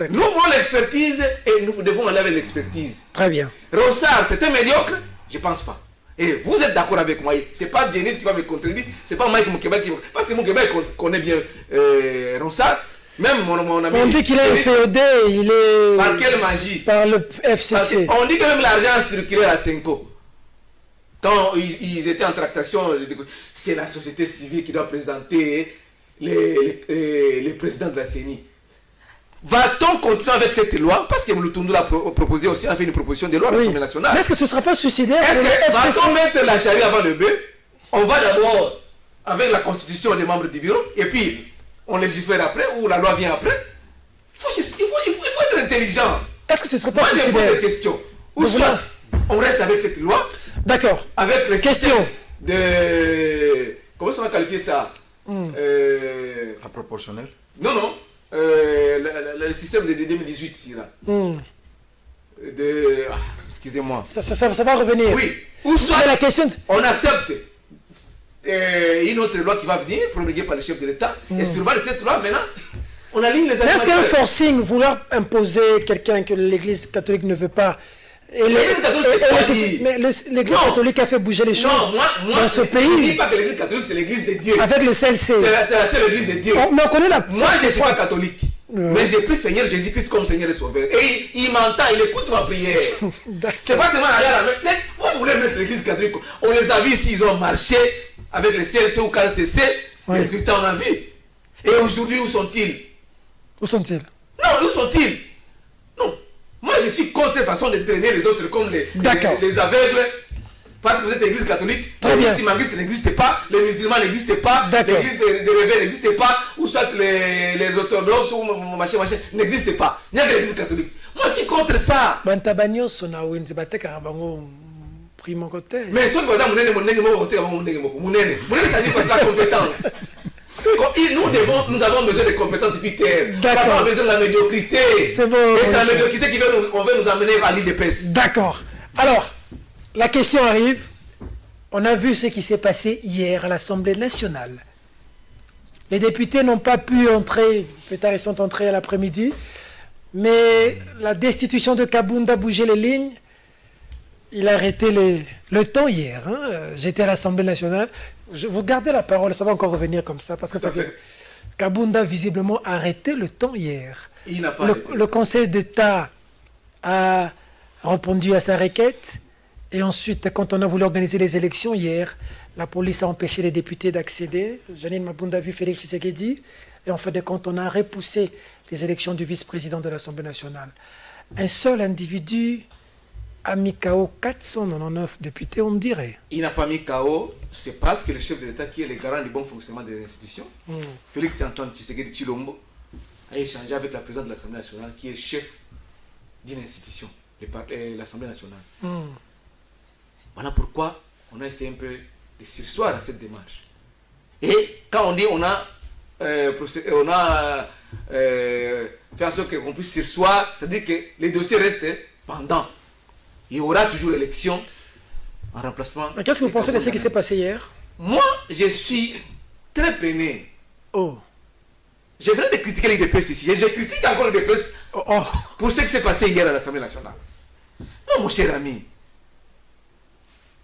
Nous voulons l'expertise et nous devons aller avec l'expertise. Très bien. Ronsard, c'était médiocre? Je ne pense pas. Et vous êtes d'accord avec moi? C'est pas Dienit qui va me contredire, c'est pas Mike Moukeba qui va... Parce que Moukeba connaît bien Ronsard. Même mon ami... On dit qu'il est féodé, il est... Par quelle magie? Par le FCC. On dit que même l'argent circulait à Senko. Quand ils étaient en tractation, c'est la société civile qui doit présenter les présidents de la CENI. Va-t-on continuer avec cette loi? Parce que Mouloutoundou l'a proposé aussi, a fait une proposition de loi à l'Assemblée nationale. Mais est-ce que ce ne sera pas suicidaire? Est-ce que va-t-on mettre la charia avant le bœuf? On va d'abord avec la constitution des membres du bureau, et puis on légifère après, ou la loi vient après. Il faut être intelligent. Est-ce que ce ne serait pas moi, suicidaire? Moi, je pose des questions. Ou soit, on reste avec cette loi. D'accord. Avec les question de... Comment on va qualifier ça? La proportionnelle? Non. Le système de 2018 ici là. Excusez-moi. Ça va revenir. Oui. Ou soit la question... on accepte une autre loi qui va venir, promulguée par le chef de l'État. Et sur base de cette loi, maintenant, on aligne les est-ce qu'un forcing, vouloir imposer quelqu'un que l'Église catholique ne veut pas... L'Église catholique, mais l'Église catholique a fait bouger les choses dans ce pays. Je ne dis pas que l'Église catholique, c'est l'Église de Dieu. Avec le CLC. C'est la seule Église de Dieu. Mais on connaît la... Moi, je ne suis pas catholique. Mais j'ai pris Seigneur Jésus-Christ comme Seigneur et Sauveur. Et il m'entend, il écoute ma prière. C'est pas seulement aller à la main. Vous voulez mettre l'Église catholique. On les a vus ici, ils ont marché avec le CLC ou KCC. Les résultats, on a vu. Et aujourd'hui, où sont-ils? Où sont-ils? Non, où sont-ils? Non. Moi, je suis contre cette façon de traîner les autres comme les aveugles. Parce que vous êtes l'église catholique, l'église islamistes n'existe pas, les musulmans n'existent pas, l'église des réveils n'existe pas, ou soit les orthodoxes ou machin n'existent pas. Il n'y a que l'église catholique. Moi, je suis contre ça. Mais si on regarde Mounene, ça dit que c'est la compétence. Nous avons besoin de compétences depuis terre. Nous avons besoin de la médiocrité. C'est bon. Et c'est la médiocrité qui veut nous amener à l'île de Pesse. D'accord. Alors, la question arrive. On a vu ce qui s'est passé hier à l'Assemblée nationale. Les députés n'ont pas pu entrer, peut-être ils sont entrés à l'après-midi, mais la destitution de Kabounda a bougé les lignes. Il a arrêté le temps hier. Hein. J'étais à l'Assemblée nationale. Vous gardez la parole, ça va encore revenir comme ça, parce que ça fait... Kabounda a visiblement arrêté le temps hier. Il n'a pas le Conseil d'État a répondu à sa requête. Et ensuite, quand on a voulu organiser les élections hier, la police a empêché les députés d'accéder. Janine Mabunda a vu Félix Tshisekedi. Et en fin de compte, on a repoussé les élections du vice-président de l'Assemblée nationale. Un seul individu a mis KO 499 députés, on dirait. Il n'a pas mis KO, c'est parce que le chef de l'État qui est le garant du bon fonctionnement des institutions, Félix Antoine Tshisekedi Tshilombo, a échangé avec la présidente de l'Assemblée nationale qui est chef d'une institution, l'Assemblée nationale. Voilà pourquoi on a essayé un peu de surseoir à cette démarche. Et quand on dit on a fait en sorte qu'on puisse surseoir, c'est-à-dire que les dossiers restent pendants. Il y aura toujours élection en remplacement. Mais qu'est-ce que vous pensez de ce qui s'est passé hier? Moi, je suis très peiné. Oh. Je viens de critiquer l'IDPS ici. Et je critique encore l'IDPS pour ce qui s'est passé hier à l'Assemblée nationale. Non, mon cher ami.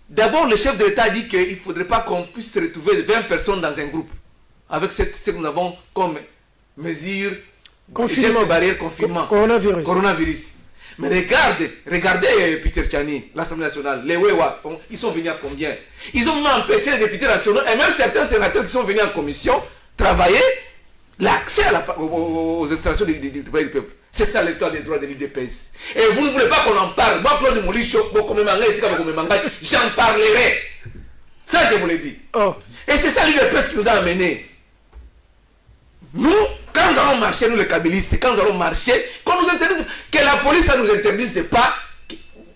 D'abord, le chef de l'État a dit qu'il ne faudrait pas qu'on puisse se retrouver 20 personnes dans un groupe. Avec ce que nous avons comme mesure, gestes barrières, confinement. Coronavirus. Mais regardez Peter Tchani, l'Assemblée nationale, les Wewa, ils sont venus à combien? Ils ont même empêché les députés nationaux et même certains sénateurs qui sont venus en commission travailler l'accès aux installations du peuple. C'est ça l'état des droits de l'UDPS. Et vous ne voulez pas qu'on en parle. Moi, Claude Moulicho, j'en parlerai. Ça, je vous l'ai dit. Et c'est ça l'UDPS qui nous a amenés. Nous, quand nous allons marcher, nous les kabylistes, quand nous allons marcher, qu'on nous interdise, que la police ne nous interdise de pas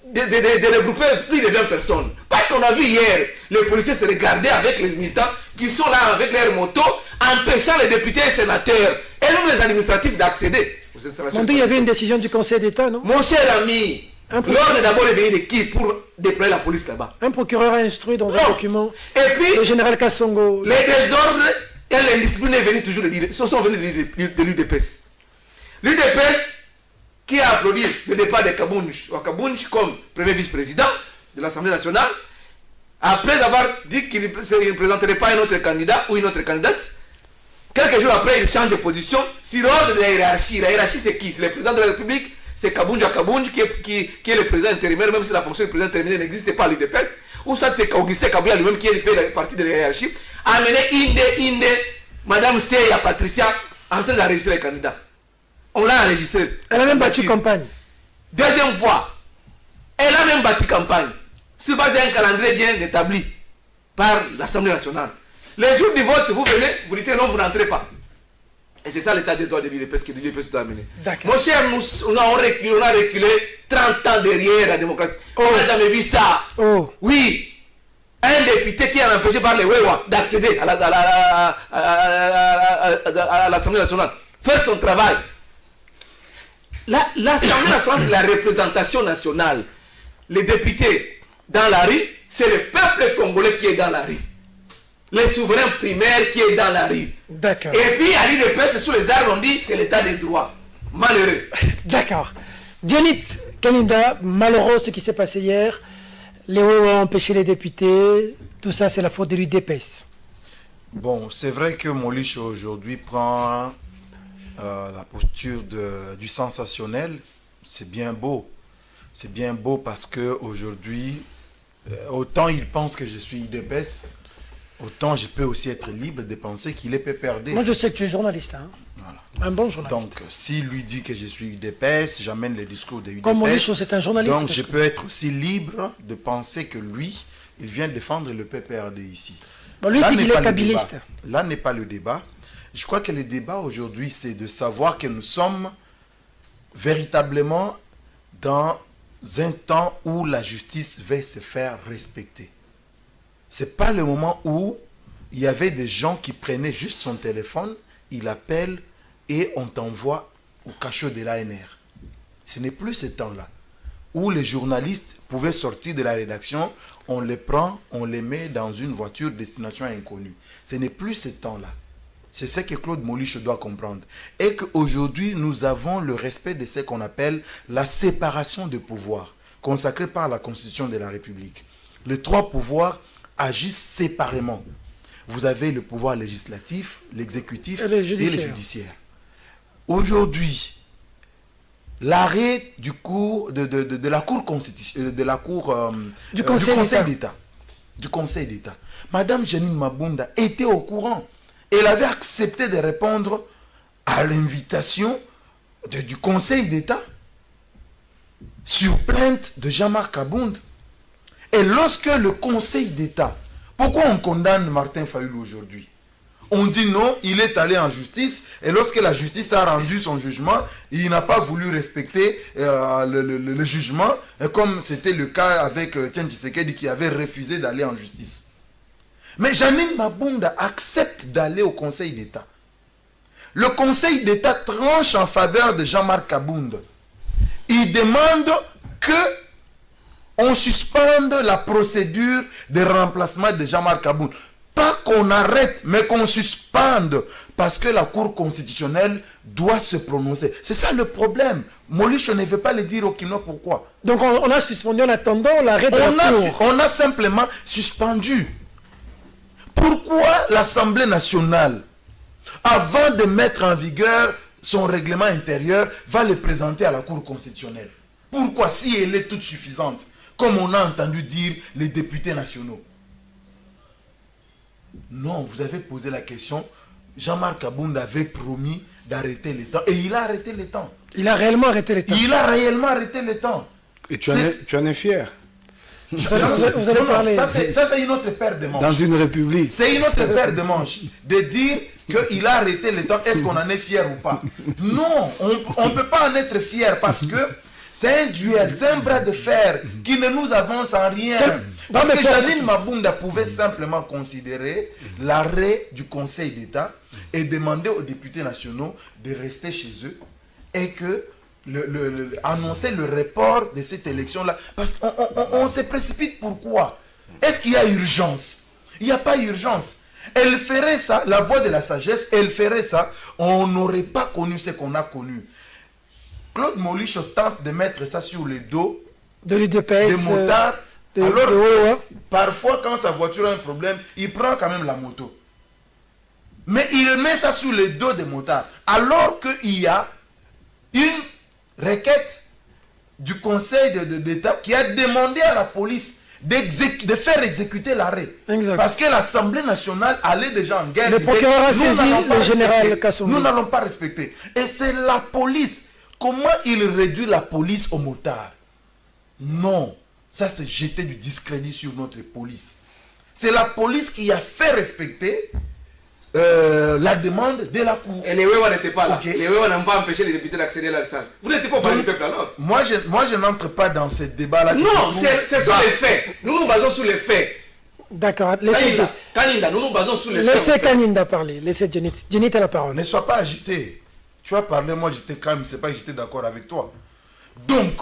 de regrouper plus de 20 personnes. Parce qu'on a vu hier, les policiers se regarder avec les militants qui sont là avec leurs motos, empêchant les députés et sénateurs, et même les administratifs d'accéder aux installations. Il y avait une décision du Conseil d'État, non? Mon cher ami, l'ordre d'abord est venu de qui pour déployer la police là-bas? Un procureur a instruit dans un document et puis, le général Kassongo. Les désordres et l'indiscipline est venue toujours sont venus de l'UDPS. L'UDPS qui a applaudi le départ de Kabunj comme premier vice-président de l'Assemblée nationale, après avoir dit qu'il ne présenterait pas un autre candidat ou une autre candidate, quelques jours après, il change de position sur l'ordre de la hiérarchie. La hiérarchie, c'est qui? C'est le président de la République, c'est Kabunj qui est le président intérimaire, même si la fonction de président intérimaire n'existait pas à l'UDPS, ou ça c'est Augustin Kabouya lui-même qui fait partie de la hiérarchie, a amené Madame Seya Patricia en train d'enregistrer les candidats. On l'a enregistré. Elle a même battu campagne. Deuxième fois, elle a même battu campagne sur base d'un calendrier bien établi par l'Assemblée nationale. Les jours du vote, vous venez, vous dites non, vous n'entrez pas. Et c'est ça l'état des droits de l'UDPS que l'UDPS doit amener. Mon cher, on a reculé 30 ans derrière la démocratie. On n'a jamais vu ça. Oui. Un député qui est empêché par les Wewa d'accéder à l'Assemblée nationale. Faire son travail. L'Assemblée nationale, c'est la représentation nationale. Les députés dans la rue, c'est le peuple congolais qui est dans la rue. Les souverains primaires qui est dans la rue. D'accord. Et puis, à l'UDPS, sous les arbres, on dit c'est l'état des droits. Malheureux. D'accord. Dionit Kalinda, malheureux ce qui s'est passé hier. Les Wewa ont empêché les députés. Tout ça, c'est la faute de l'UDPS. Bon, c'est vrai que Moulicho aujourd'hui prend la posture du sensationnel. C'est bien beau. C'est bien beau parce qu'aujourd'hui, autant il pense que je suis UDPS, autant je peux aussi être libre de penser qu'il est PPRD. Moi, je sais que tu es journaliste. Hein. Voilà. Un bon journaliste. Donc, s'il lui dit que je suis UDPS, j'amène les discours de UDPS. Comme Moulicho, c'est un journaliste. Donc, je peux être aussi libre de penser que lui, il vient défendre le PPRD ici. Bon, lui dit qu'il est kabiliste. Là n'est pas le débat. Je crois que le débat aujourd'hui, c'est de savoir que nous sommes véritablement dans un temps où la justice va se faire respecter. Ce n'est pas le moment où il y avait des gens qui prenaient juste son téléphone, il appelle et on t'envoie au cachot de l'ANR. Ce n'est plus ce temps-là. où les journalistes pouvaient sortir de la rédaction, on les prend, on les met dans une voiture destination inconnue. Ce n'est plus ce temps-là. C'est ce que Claude Molicho doit comprendre. Et qu'aujourd'hui, nous avons le respect de ce qu'on appelle la séparation de pouvoirs, consacrée par la Constitution de la République. Les trois pouvoirs agissent séparément. Vous avez le pouvoir législatif, l'exécutif et le judiciaire. Aujourd'hui, l'arrêt du Conseil d'État. Madame Janine Mabunda était au courant. Elle avait accepté de répondre à l'invitation du Conseil d'État sur plainte de Jean-Marc Abound. Et lorsque le Conseil d'État, pourquoi on condamne Martin Fayulu aujourd'hui? On dit non, il est allé en justice, et lorsque la justice a rendu son jugement, il n'a pas voulu respecter le jugement, comme c'était le cas avec Tian Tshisekedi qui avait refusé d'aller en justice. Mais Janine Mabunda accepte d'aller au Conseil d'État. Le Conseil d'État tranche en faveur de Jean-Marc Abound. Il demande que on suspende la procédure de remplacement de Jean-Marc Abound. Pas qu'on arrête, mais qu'on suspende, parce que la Cour constitutionnelle doit se prononcer. C'est ça le problème. Molicho ne veut pas le dire au Kino pourquoi. Donc on a suspendu en attendant l'arrêt de la Cour. On a simplement suspendu. Pourquoi l'Assemblée nationale, avant de mettre en vigueur son règlement intérieur, va le présenter à la Cour constitutionnelle? Pourquoi, si elle est toute suffisante, comme on a entendu dire les députés nationaux? Non, vous avez posé la question. Jean-Marc Abound avait promis d'arrêter le temps. Et il a arrêté le temps. Il a réellement arrêté le temps. Il a réellement arrêté le temps. Et tu en es fier? Vous allez parler. Ça, c'est une autre paire de manches. Dans une république. C'est une autre paire de manches. De dire qu'il a arrêté le temps, est-ce qu'on en est fier ou pas? Non, on ne peut pas en être fier parce que c'est un duel, c'est un bras de fer qui ne nous avance en rien. Parce que Janine Mabunda pouvait simplement considérer l'arrêt du Conseil d'État et demander aux députés nationaux de rester chez eux et que annoncer le report de cette élection-là. Parce qu'on se précipite. Pourquoi? Est-ce qu'il y a urgence? Il n'y a pas urgence. Elle ferait ça, la voix de la sagesse, elle ferait ça, on n'aurait pas connu ce qu'on a connu. Claude Molicho tente de mettre ça sur les dos de l'UDPS, des motards. Alors, parfois, quand sa voiture a un problème, il prend quand même la moto. Mais il met ça sur les dos des motards. Alors qu'il y a une requête du Conseil d'État qui a demandé à la police de faire exécuter l'arrêt. Parce que l'Assemblée nationale allait déjà en guerre. Le procureur a saisi le général Kassoumi. Nous n'allons pas respecter. Et c'est la police. Comment il réduit la police aux motards? Non. Ça, c'est jeter du discrédit sur notre police. C'est la police qui a fait respecter la demande de la Cour. Et les Wewa n'étaient pas là. Les Wewa n'ont pas empêché les députés d'accéder à la salle. Vous n'étiez pas au palais du peuple alors? Moi, je n'entre pas dans ce débat-là. Non, c'est sur les faits. Nous nous basons sur les faits. D'accord. Kaninda, nous nous basons sur les faits. Laissez Kaninda parler. Laissez Jenny a la parole. Ne sois pas agité. Tu as parlé, moi j'étais calme, c'est pas que j'étais d'accord avec toi. Donc,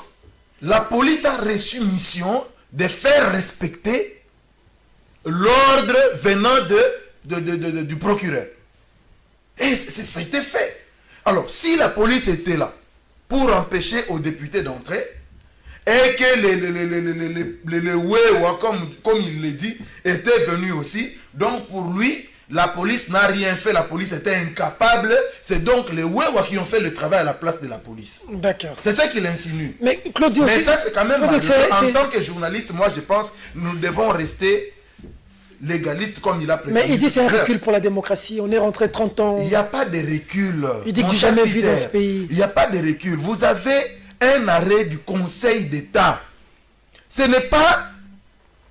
la police a reçu mission de faire respecter l'ordre venant du procureur. Et ça a été fait. Alors, si la police était là pour empêcher aux députés d'entrer, et que les Wewa, comme il l'a dit, étaient venus aussi, donc pour lui, la police n'a rien fait, la police était incapable. C'est donc les Wewa qui ont fait le travail à la place de la police. D'accord. C'est ça qu'il insinue. Mais Claudio, mais ça, c'est quand même malheureux. En tant que journaliste, moi, je pense que nous devons rester légaliste comme il a prévu. Mais il dit que c'est un recul pour la démocratie. On est rentré 30 ans. Il n'y a pas de recul. Il dit que j'ai jamais vu dans ce pays. Il n'y a pas de recul. Vous avez un arrêt du Conseil d'État. Ce n'est pas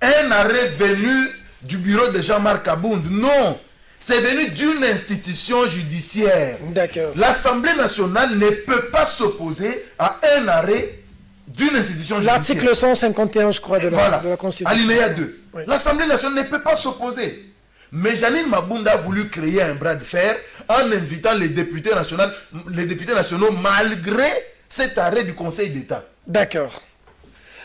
un arrêt venu du bureau de Jean-Marc Abound. Non. C'est venu d'une institution judiciaire. D'accord. L'Assemblée nationale ne peut pas s'opposer à un arrêt d'une institution judiciaire. L'article 151, je crois, de la Constitution. Alinéa 2. Oui. L'Assemblée nationale ne peut pas s'opposer. Mais Janine Mabunda a voulu créer un bras de fer en invitant les députés nationaux malgré cet arrêt du Conseil d'État. D'accord.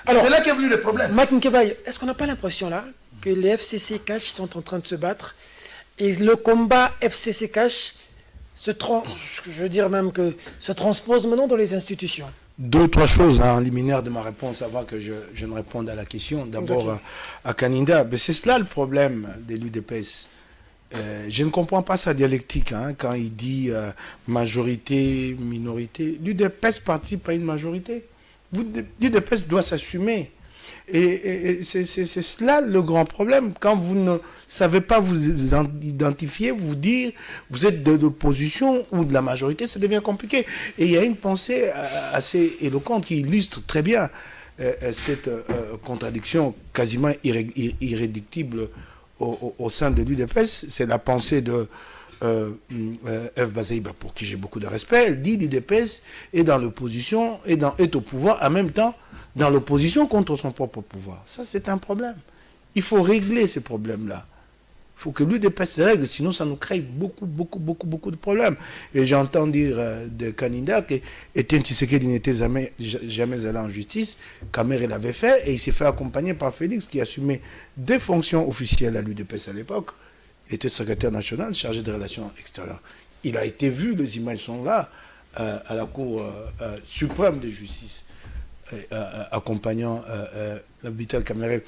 Alors, c'est là qu'est venu le problème. Mike Mkebaye, est-ce qu'on n'a pas l'impression là que les FCC Cash sont en train de se battre et le combat FCC Cash je veux dire même que se transpose maintenant dans les institutions? 2 ou 3 choses en liminaire de ma réponse avant que je ne réponde à la question. D'abord à Kaninda, mais c'est cela le problème de l'UDPS. Je ne comprends pas sa dialectique quand il dit majorité, minorité. L'UDPS participe à une majorité. L'UDPS doit s'assumer. Et c'est cela le grand problème. Quand vous ne savez pas vous identifier, vous dire vous êtes de l'opposition ou de la majorité, ça devient compliqué. Et il y a une pensée assez éloquente qui illustre très bien cette contradiction quasiment irréductible au sein de l'UDPS. C'est la pensée de F. Bazaïba, pour qui j'ai beaucoup de respect. Elle dit l'UDPS est dans l'opposition, est au pouvoir, en même temps dans l'opposition contre son propre pouvoir. Ça, c'est un problème. Il faut régler ces problèmes-là. Il faut que l'UDPS les règle, sinon ça nous crée beaucoup de problèmes. Et j'entends dire de Kaninda que Etienne Tshisekedi n'était jamais allé en justice. Kamer l'avait fait et il s'est fait accompagner par Félix qui assumait des fonctions officielles à l'UDPS à l'époque. Était secrétaire national chargé des relations extérieures. Il a été vu, les images sont là, à la Cour suprême de justice, accompagnant Vital Kamerhe.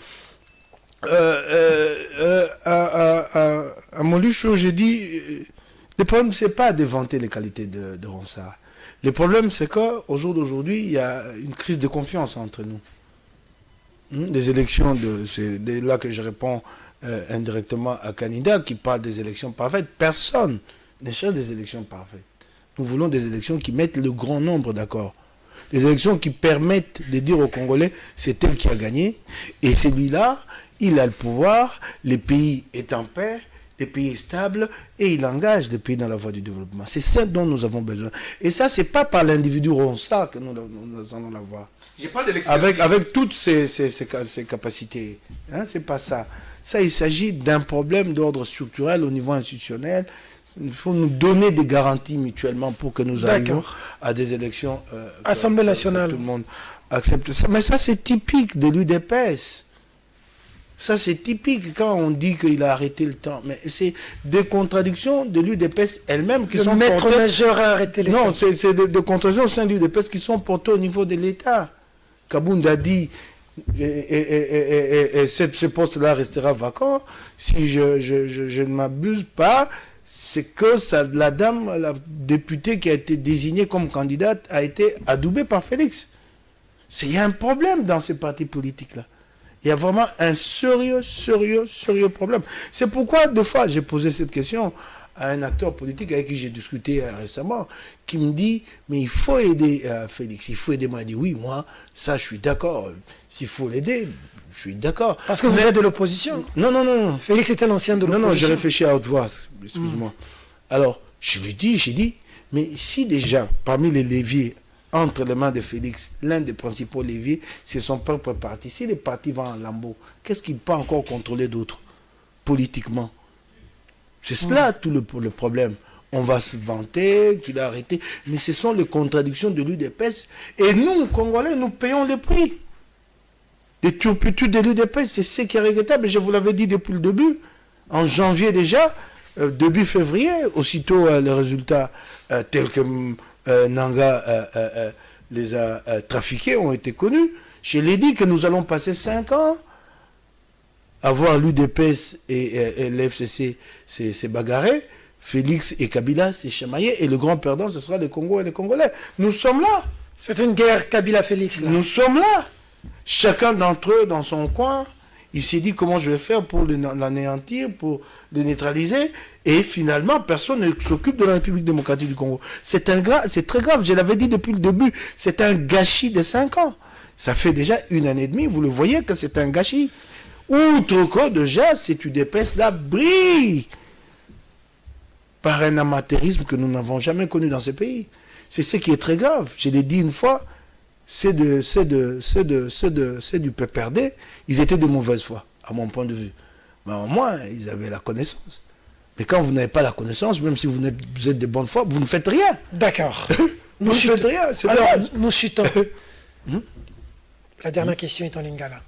À Molucho, j'ai dit, le problème, c'est pas de vanter les qualités de Ronsard. Le problème, c'est qu'au jour d'aujourd'hui, il y a une crise de confiance entre nous. Les élections, c'est là que je réponds indirectement à Kaninda, qui parle des élections parfaites. Personne ne cherche des élections parfaites. Nous voulons des élections qui mettent le grand nombre d'accord. Des élections qui permettent de dire aux Congolais, c'est elle qui a gagné, et celui-là, il a le pouvoir, le pays est en paix, le pays est stable, et il engage le pays dans la voie du développement. C'est ça dont nous avons besoin. Et ça, c'est pas par l'individu Ronsard que nous allons l'avoir. Je parle de l'expertise. Avec toutes ses capacités. C'est pas ça. Ça, il s'agit d'un problème d'ordre structurel au niveau institutionnel. Il faut nous donner des garanties mutuellement pour que nous arrivions à des élections. Assemblée nationale. Tout le monde accepte ça. Mais ça, c'est typique de l'UDPS. Ça, c'est typique quand on dit qu'il a arrêté le temps. Mais c'est des contradictions de l'UDPS elle-même qui sont portées. Le maître nageur a arrêté le temps. Non, c'est des contradictions au sein de l'UDPS qui sont portées au niveau de l'État. Kabounda dit et ce poste-là restera vacant. Si je ne m'abuse pas, c'est que la dame, la députée qui a été désignée comme candidate, a été adoubée par Félix. Il y a un problème dans ces partis politiques-là. Il y a vraiment un sérieux problème. C'est pourquoi, deux fois, j'ai posé cette question à un acteur politique avec qui j'ai discuté récemment, qui me dit, mais il faut aider Félix, il faut aider moi. Il dit, oui, moi, ça, je suis d'accord. S'il faut l'aider, je suis d'accord. Parce que vous êtes de l'opposition. Non. Félix était l'ancien de l'opposition. Non, j'ai réfléchi à haute voix, excuse-moi. Alors, j'ai dit, mais si déjà, parmi les leviers, entre les mains de Félix, l'un des principaux leviers, c'est son propre parti. Si les partis vont en lambeau, qu'est-ce qu'il peut encore contrôler d'autres, politiquement? C'est cela tout le problème. On va se vanter qu'il a arrêté, mais ce sont les contradictions de l'UDPS. Et nous, Congolais, nous payons le prix. Les turpitudes de l'UDPS, c'est ce qui est regrettable. Je vous l'avais dit depuis le début. En janvier déjà, début février, aussitôt les résultats tels que Nanga les a trafiqués ont été connus. Je l'ai dit que nous allons passer 5 ans à voir l'UDPS et l'FCC s'est bagarré, Félix et Kabila s'est chamaillé, et le grand perdant, ce sera les Congos et les Congolais. Nous sommes là. C'est une guerre Kabila-Félix. Nous sommes là. Chacun d'entre eux, dans son coin, il s'est dit comment je vais faire pour l'anéantir, pour le neutraliser, et finalement, personne ne s'occupe de la République démocratique du Congo. C'est très grave, je l'avais dit depuis le début, c'est un gâchis de 5 ans. Ça fait déjà 1 année et demie, vous le voyez que c'est un gâchis. Outre que déjà, cette UDPS-là brille par un amateurisme que nous n'avons jamais connu dans ce pays. C'est ce qui est très grave. Je l'ai dit une fois, c'est du PPRD. Ils étaient de mauvaise foi, à mon point de vue. Mais au moins, ils avaient la connaissance. Mais quand vous n'avez pas la connaissance, même si vous êtes de bonne foi, vous ne faites rien. D'accord. Vous ne faites rien. Alors, nous chutons. La dernière question est en lingala.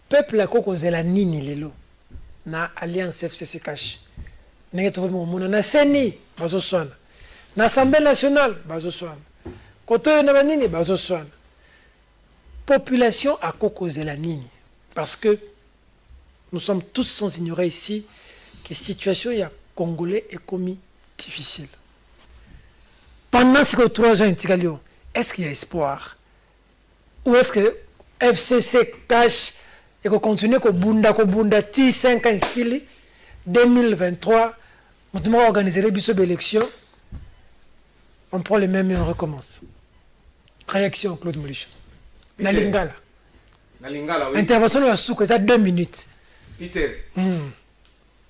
Peuple a kokozela nini lelo na alliance FCC cash. Nenge to mona na seni bazoswana. Na Assemblée nationale bazoswana. Koto na banini bazoswana. Population a kokozela nini parce que nous sommes tous sans ignorer ici que la situation ya congolais est commis difficile. Pendant ces 3 ans, est-ce qu'il y a espoir? Ou est-ce que FCC cash et qu'on continue qu'on bunda 5 ans ici, 2023, on doit organiser les élections, on prend les mêmes et on recommence. Réaction, Claude Moulicha. Nalingala. Nalingala, oui. Intervention de la souque, ça 2 minutes. Peter, il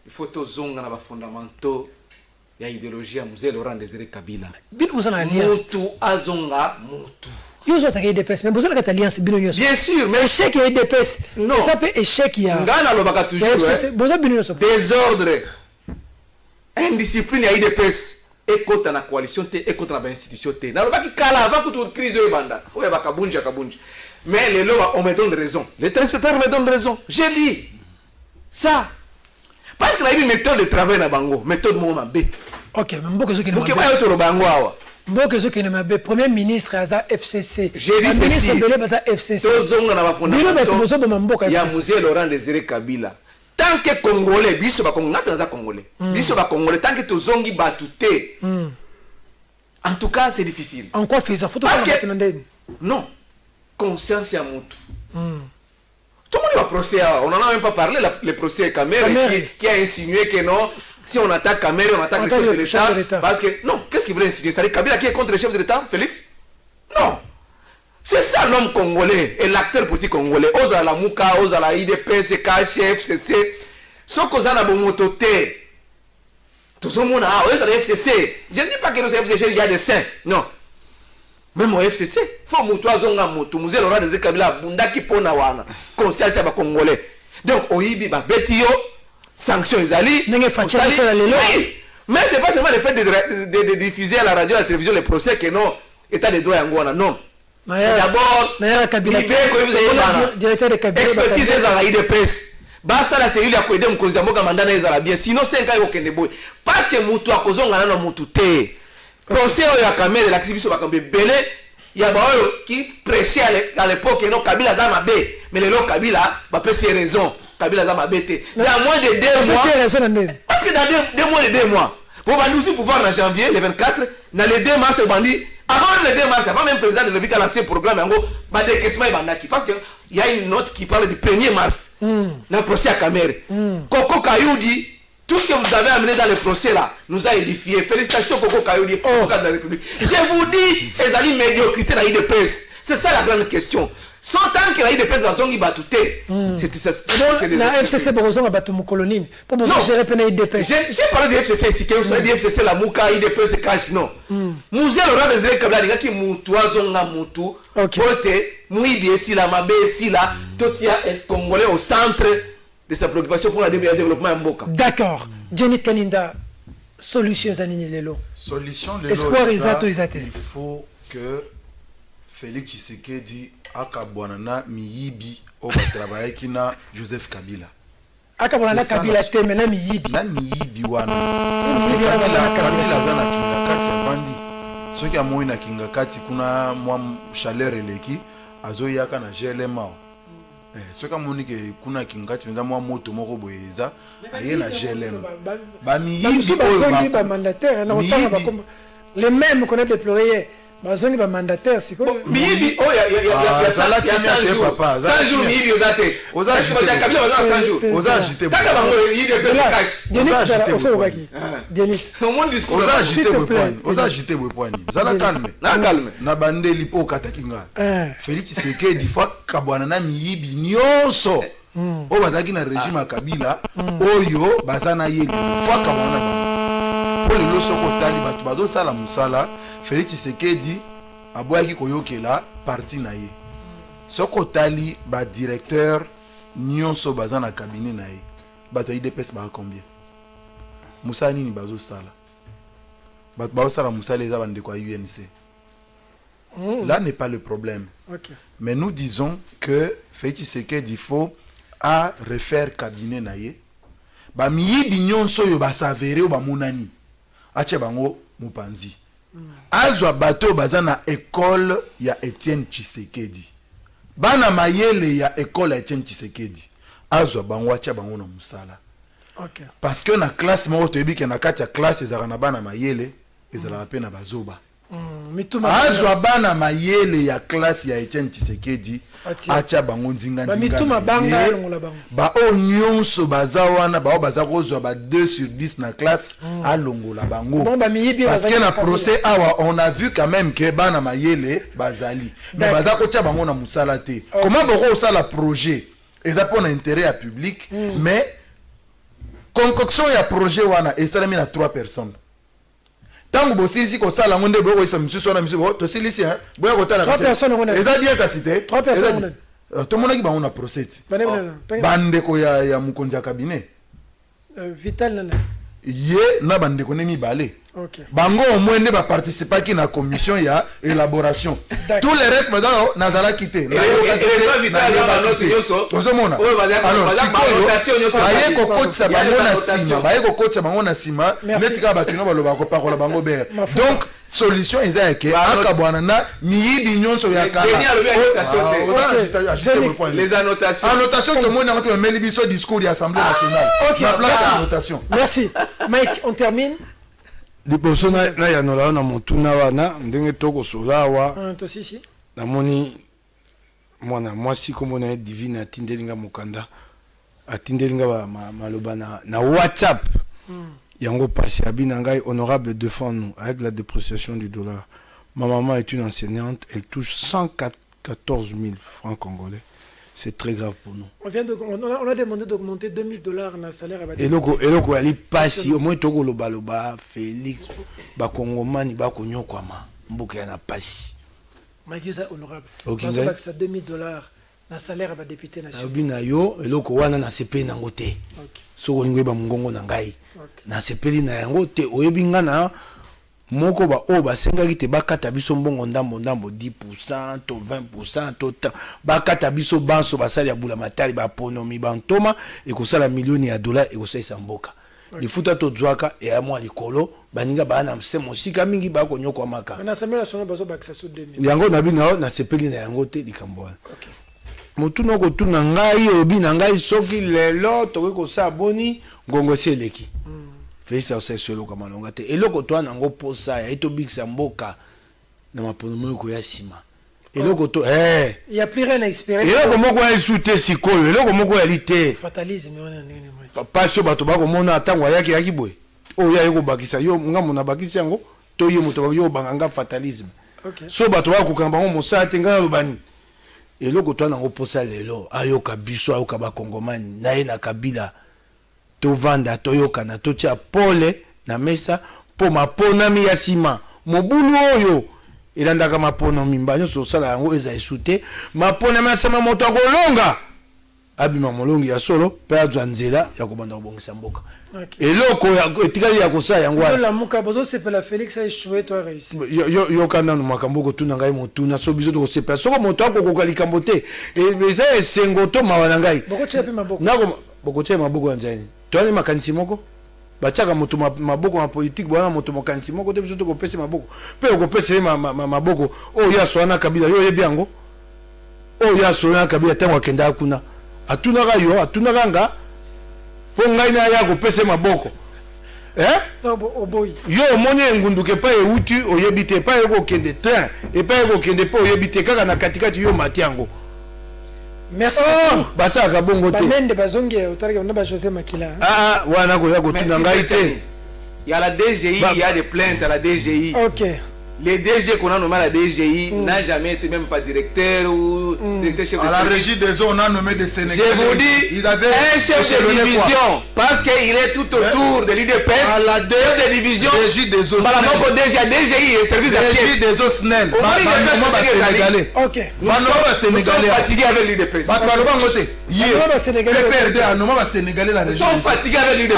faut que zonga na fondamentaux ya idéologie ya mzee Laurent Désiré Kabila. Bino vous en alliance. Mutu azonga mutu. Yo zo attaquer IDPS, mais vous avez alliance bino nyos. Bien sûr, mais échec ya IDPS. Non. Ça peut échec ya. Ngana lobaka toujours. Vous avez bino nyos. Désordre. Indiscipline ya IDPS. Ekota na coalition te, ekota na ba institution te. Na lobaki kala avant que toute crise banda. Oya bakabunja kabunja. Mais les lois on me donne raison. Les téléspectateurs me donnent raison. J'ai dit ça. Parce que la une méthode de travail na bango, méthode moma B. OK, mais mboko zo ki na ba yoto bango awa. Mboko zo ki na ba premier ministre aza FCC. J'ai dit ceci. Ministre belé baza FCC. Tozonga na ba fondamento. Bino beto zo mboka FCC. Ya mzee Laurent Désiré Kabila. Tant que congolais, biso ba congolais naza congolais. Biso ba congolais tant que tozongi batuté. En tout cas, c'est difficile. En quoi faisant? Faut parce que non. Conscience à mutu. Tout le monde va procès. On n'en a même pas parlé, le procès Kamere qui a insinué que non, si on attaque Kamere, on attaque le chef de l'État. Parce que, non, qu'est-ce qu'il voulait insinuer? C'est-à-dire Kabila qui est contre le chef de l'État, Félix? Non. C'est ça l'homme congolais et l'acteur politique congolais. Oza la Mouka, Oza la IDPS, KHF, FCC. Sauf qu'on a bon mototé. Tout ce monde a, Oza la FCC. Je ne dis pas que nous FCC, il y a des saints. Non. Même au FCC, il faut que zonga moto, Mzee Laurent Désiré Kabila bundaki pona wana, conscience ya ba congolais. Donc oyibi ba betio sanctions ezali, nenge fatia ça lelo. Mais c'est pas seulement le fait de diffuser à la radio, à la télévision les procès que non, état de droit yangwana non. D'abord, directeur de Kabila, expertise ezala IDPS. Basa la cellule ya koide mkonzi mboka mandana ezala bien, sinon 5 ans okende boy. Parce que mutu akozonga na mutu te. Procès oyo ya Kamere la kibiso bakambe belé ya ba oyo qui prêchait à l'époque non Kabila za mabe mais le Kabila ba pesi raison Kabila za mabe te dans moins de 2 mois parce que dans moins de 2 mois pour bandu aussi pouvoir en janvier le 24 dans les 2 mars bandi avant même le 2 mars avant même président de l'État lancé programme yango ba décaissement et bandaki parce que il y a une note qui parle du 1er mars dans procès à Kamere Koko Kayudi. Tout ce que vous avez amené dans le procès là nous a édifié. Félicitations Koko Kayodi, avocat de la République. Je vous dis, les alliés médiocrité dans l'IDPS. C'est ça la grande question. Sans tant que l'IDPS va zongi batouté. C'est la FCC Borozon a battu mon colonine. Pour gérer peine l'IDPS. J'ai parlé de FCC ici. Quand vous avez dit FCC la Mouka, IDPS cash non. Mzee Laurent Désiré Kabila qui moutoua zonga moutou. Pote, mouibi ici la mabé ici là. Tout y a un Congolais au centre de sa préoccupation pour le développement en Mboka. D'accord. Jenny Kaninda, solution Zanini Lelo. Solution Lelo. Espoir Isato Isate. Il faut que Félix Tshisekedi akabwanana miyibi oba travailler kina Joseph Kabila. Akabwanana Kabila te mena miyibi. Na miyibi wana. Kabila zana kinga kati ya bandi. Soki amoyi na kinga kati kuna mwa chaleur eleki azoyaka na GLMA. Soka monike kuna kingati meza mwa moto moko boyeza aye na GLM ba miyibi oyo ba mandataire na otanga ba comme les mêmes qu'on a déploré bazongi ba mandataire siko miyibi oya ya sala ya 100 jours papa 100 jours miyibi ozate parce que Kabila bazana 100 jours oza agité kaka bango yide fait cash Denis au monde discours oza agité bwepwani zala calme na bandeli po katakinga Félix Tshisekedi fa kabwana na miyibi nyonso o bazaki na régime ya Kabila oyo bazana yeli fa kabwana po lelo soko tali bato bazosala musala Félix Tshisekedi aboyaki koyokela parti na ye soko tali ba directeur nyonso bazana cabinet na ye bato IDPS ba combien musala nini bazosala bato bazosala musala eza bandeko ya UNC Là n'est pas le problème. Ok. Mais nous disons que Félix Tshisekedi, il faut à refaire cabinet naie. Ba miyidi nyonso yo ba savere ba monani. Ache bango mupanzi. Azwa bato baza na école ya Etienne Tshisekedi. Bana mayele ya école ya Etienne Tshisekedi. Azwa bango ache bango na musala. Ok. Parce que na classe mo toyebi ke na kati ya classe ezala na bana mayele ezala pe na bazoba. Azwa bana mayele ya classe ya Etienne Tshisekedi acha bango nzinga ba o nyonso baza wana ba baza kozwa ba 2 sur 10 na classe alongola bango parce que na procès awa on a vu quand même que bana mayele bazali mais baza ko tia bango na musala te. Comment boko osala projet eza pour intérêt à public mais concoction ya projet wana esalami na 3 personnes. Tango bosilisi ko sala ngonde boyo isa misusu na misusu to silisi hein boya ko tala 3 personnes ngona eza bien kasite 3 personnes to monaki ba on a procès bande ko ya mukonzi ya cabinet Vital nana ye na bande ko nemi balé OK bango au moins ne ba participer ki na commission ya élaboration tout le reste madame nazala quitté na Vital na note yoso ozomona alors aye ko kotsa bango na sima aye ko kotsa bango na sima netika ba kino baloba ko pakola bango ber donc solution eza ke akabwana na miyidi nyonso ya kala les annotations de monde na meli biso discours de l'Assemblée nationale na place annotation. Merci Mike, on termine. Liboso na ya nola na motuna wana ndenge toko sola wa tosisi namoni mwana mwasi kombo na divine atindelinga mokanda atindelinga maloba na WhatsApp yango passé abina ngai honorable défend-nous avec la dépréciation du dollar. Ma maman est une enseignante, elle touche 114 000 francs congolais. C'est très grave pour nous. On a demandé d'augmenter $2000 na salaire. Et loko ali passi au moins toko loba Félix ba kongomani ba konyokwama mboka ya na passi. Makiza honorable. Parce que ça $2000 na salaire ba député national. Abina yo eloko wana na CP na ngote. OK. Soko ngwe ba mungongo na ngai. Na CP na yango te oyebi ngana moko ba o ba sengaki te bakata biso mbongo ndambo 10% to 20% to bakata biso banso basali ya bula matali ba ponomi bantoma ekosala milioni ya dollars ekosaisa mboka lifuta to zwaka e ya mwa likolo baninga bana msemo sika mingi ba konyoko maka na samela sono bazo bakisa so 2000 yango na bina na sepeli na yango te likambo wana motu noko tuna ngai obi na ngai soki lelo to ko sa boni ngongo seleki Félix a selo kama longa te eloko to nango posa ya ito bikisa mboka na mapono moko ya sima eloko to il y a plus rien à espérer eloko moko ya sute sikoyo eloko moko ya lité fatalisme wana ndenge moi pasio bato ba ko mona atango yaki boy o ya yeko bakisa yo ngamo na bakisi yango to ye moto yo banganga fatalisme so bato ba ko kamba ngo mosala te ngana lobani eloko to nango posa lelo ayoka biso ayoka ba kongomani na ye na kabila to vanda toyoka na to tia pole na mesa po maponami ya sima mobulu oyo elandaka mapono mimbanyo so sala yango eza esute maponami ya sama moto akolonga abima molongi ya solo pe azwa nzela ya kobanda kobongisa mboka eloko etikali ya kosala yango la muka bozo sepela Félix a échoué toi réussi yo kana no makambo ko tuna ngai motuna so biso to sepela soko moto akokoka likambo te eza esengo to mawana ngai boko tia pe maboko nako boko tia maboko ya nzani toani makanisi moko bachaka moto maboko ma politique bwana moto makanisi moko te biso to kopesa maboko pe okopesa maboko o ya swana kabila yo yebi yango o ya swana kabila tango akenda kuna atunaka nga po ngai na ya kopesa maboko yo omoni engunduke pa euti oyebi te pa eko kende train et pa eko kende pa oyebi te kaka na katikati yo mati yango. Merci. Basa ka bongo te. Bamende bazongi otarika na ba José Makila. Wana ko ya ko tuna ngai te. Il y a la DGI, il y a des plaintes à la DGI. OK. Les DG qu'on a nommé à la DGI n'a jamais été même pas directeur ou directeur chef de service. À la régie des eaux, on a nommé des Sénégalais. Je vous dis, ils avaient un chef de division, parce qu'il est tout autour de l'IDPS. À la chef de division, régie des eaux. Par rapport au DGI et service d'assiette. Régie des eaux SNEL. Sénégalais. OK. Nous sommes fatigués avec l'IDPS. Nous sommes fatigués avec l'IDPS. Nous sommes fatigués avec l'IDPS.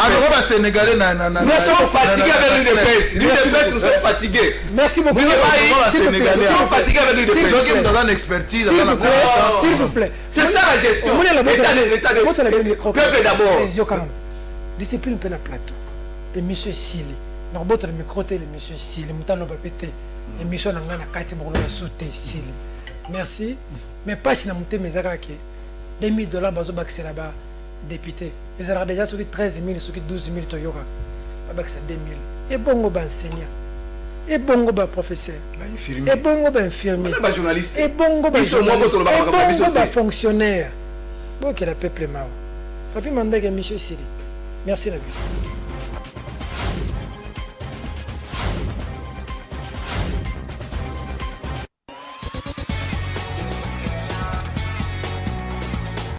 L'IDPS, nous sommes fatigués. Merci beaucoup. S'il vous plaît. C'est ça la gestion. Peuple d'abord. Discipline pe na plateau. Émission Sili. Na boto le micro te l'émission Sili. Mutano ba pété. Émission na ngana kati bolo na sauter Sili. Merci. Mais pas si na monter mes araki. $2,000 bazo baxé là-bas député. Ils ont déjà sur 13 000 sur 12 000 toyoka. Ba baxé 2 000. Et bongo ba enseignant. Et bongo ba professeur. Et bongo ba infirmier. Ba journaliste. Et bongo ba fonctionnaire. Bon que le peuple mao. Papi mandé que monsieur Sili. Merci la vie.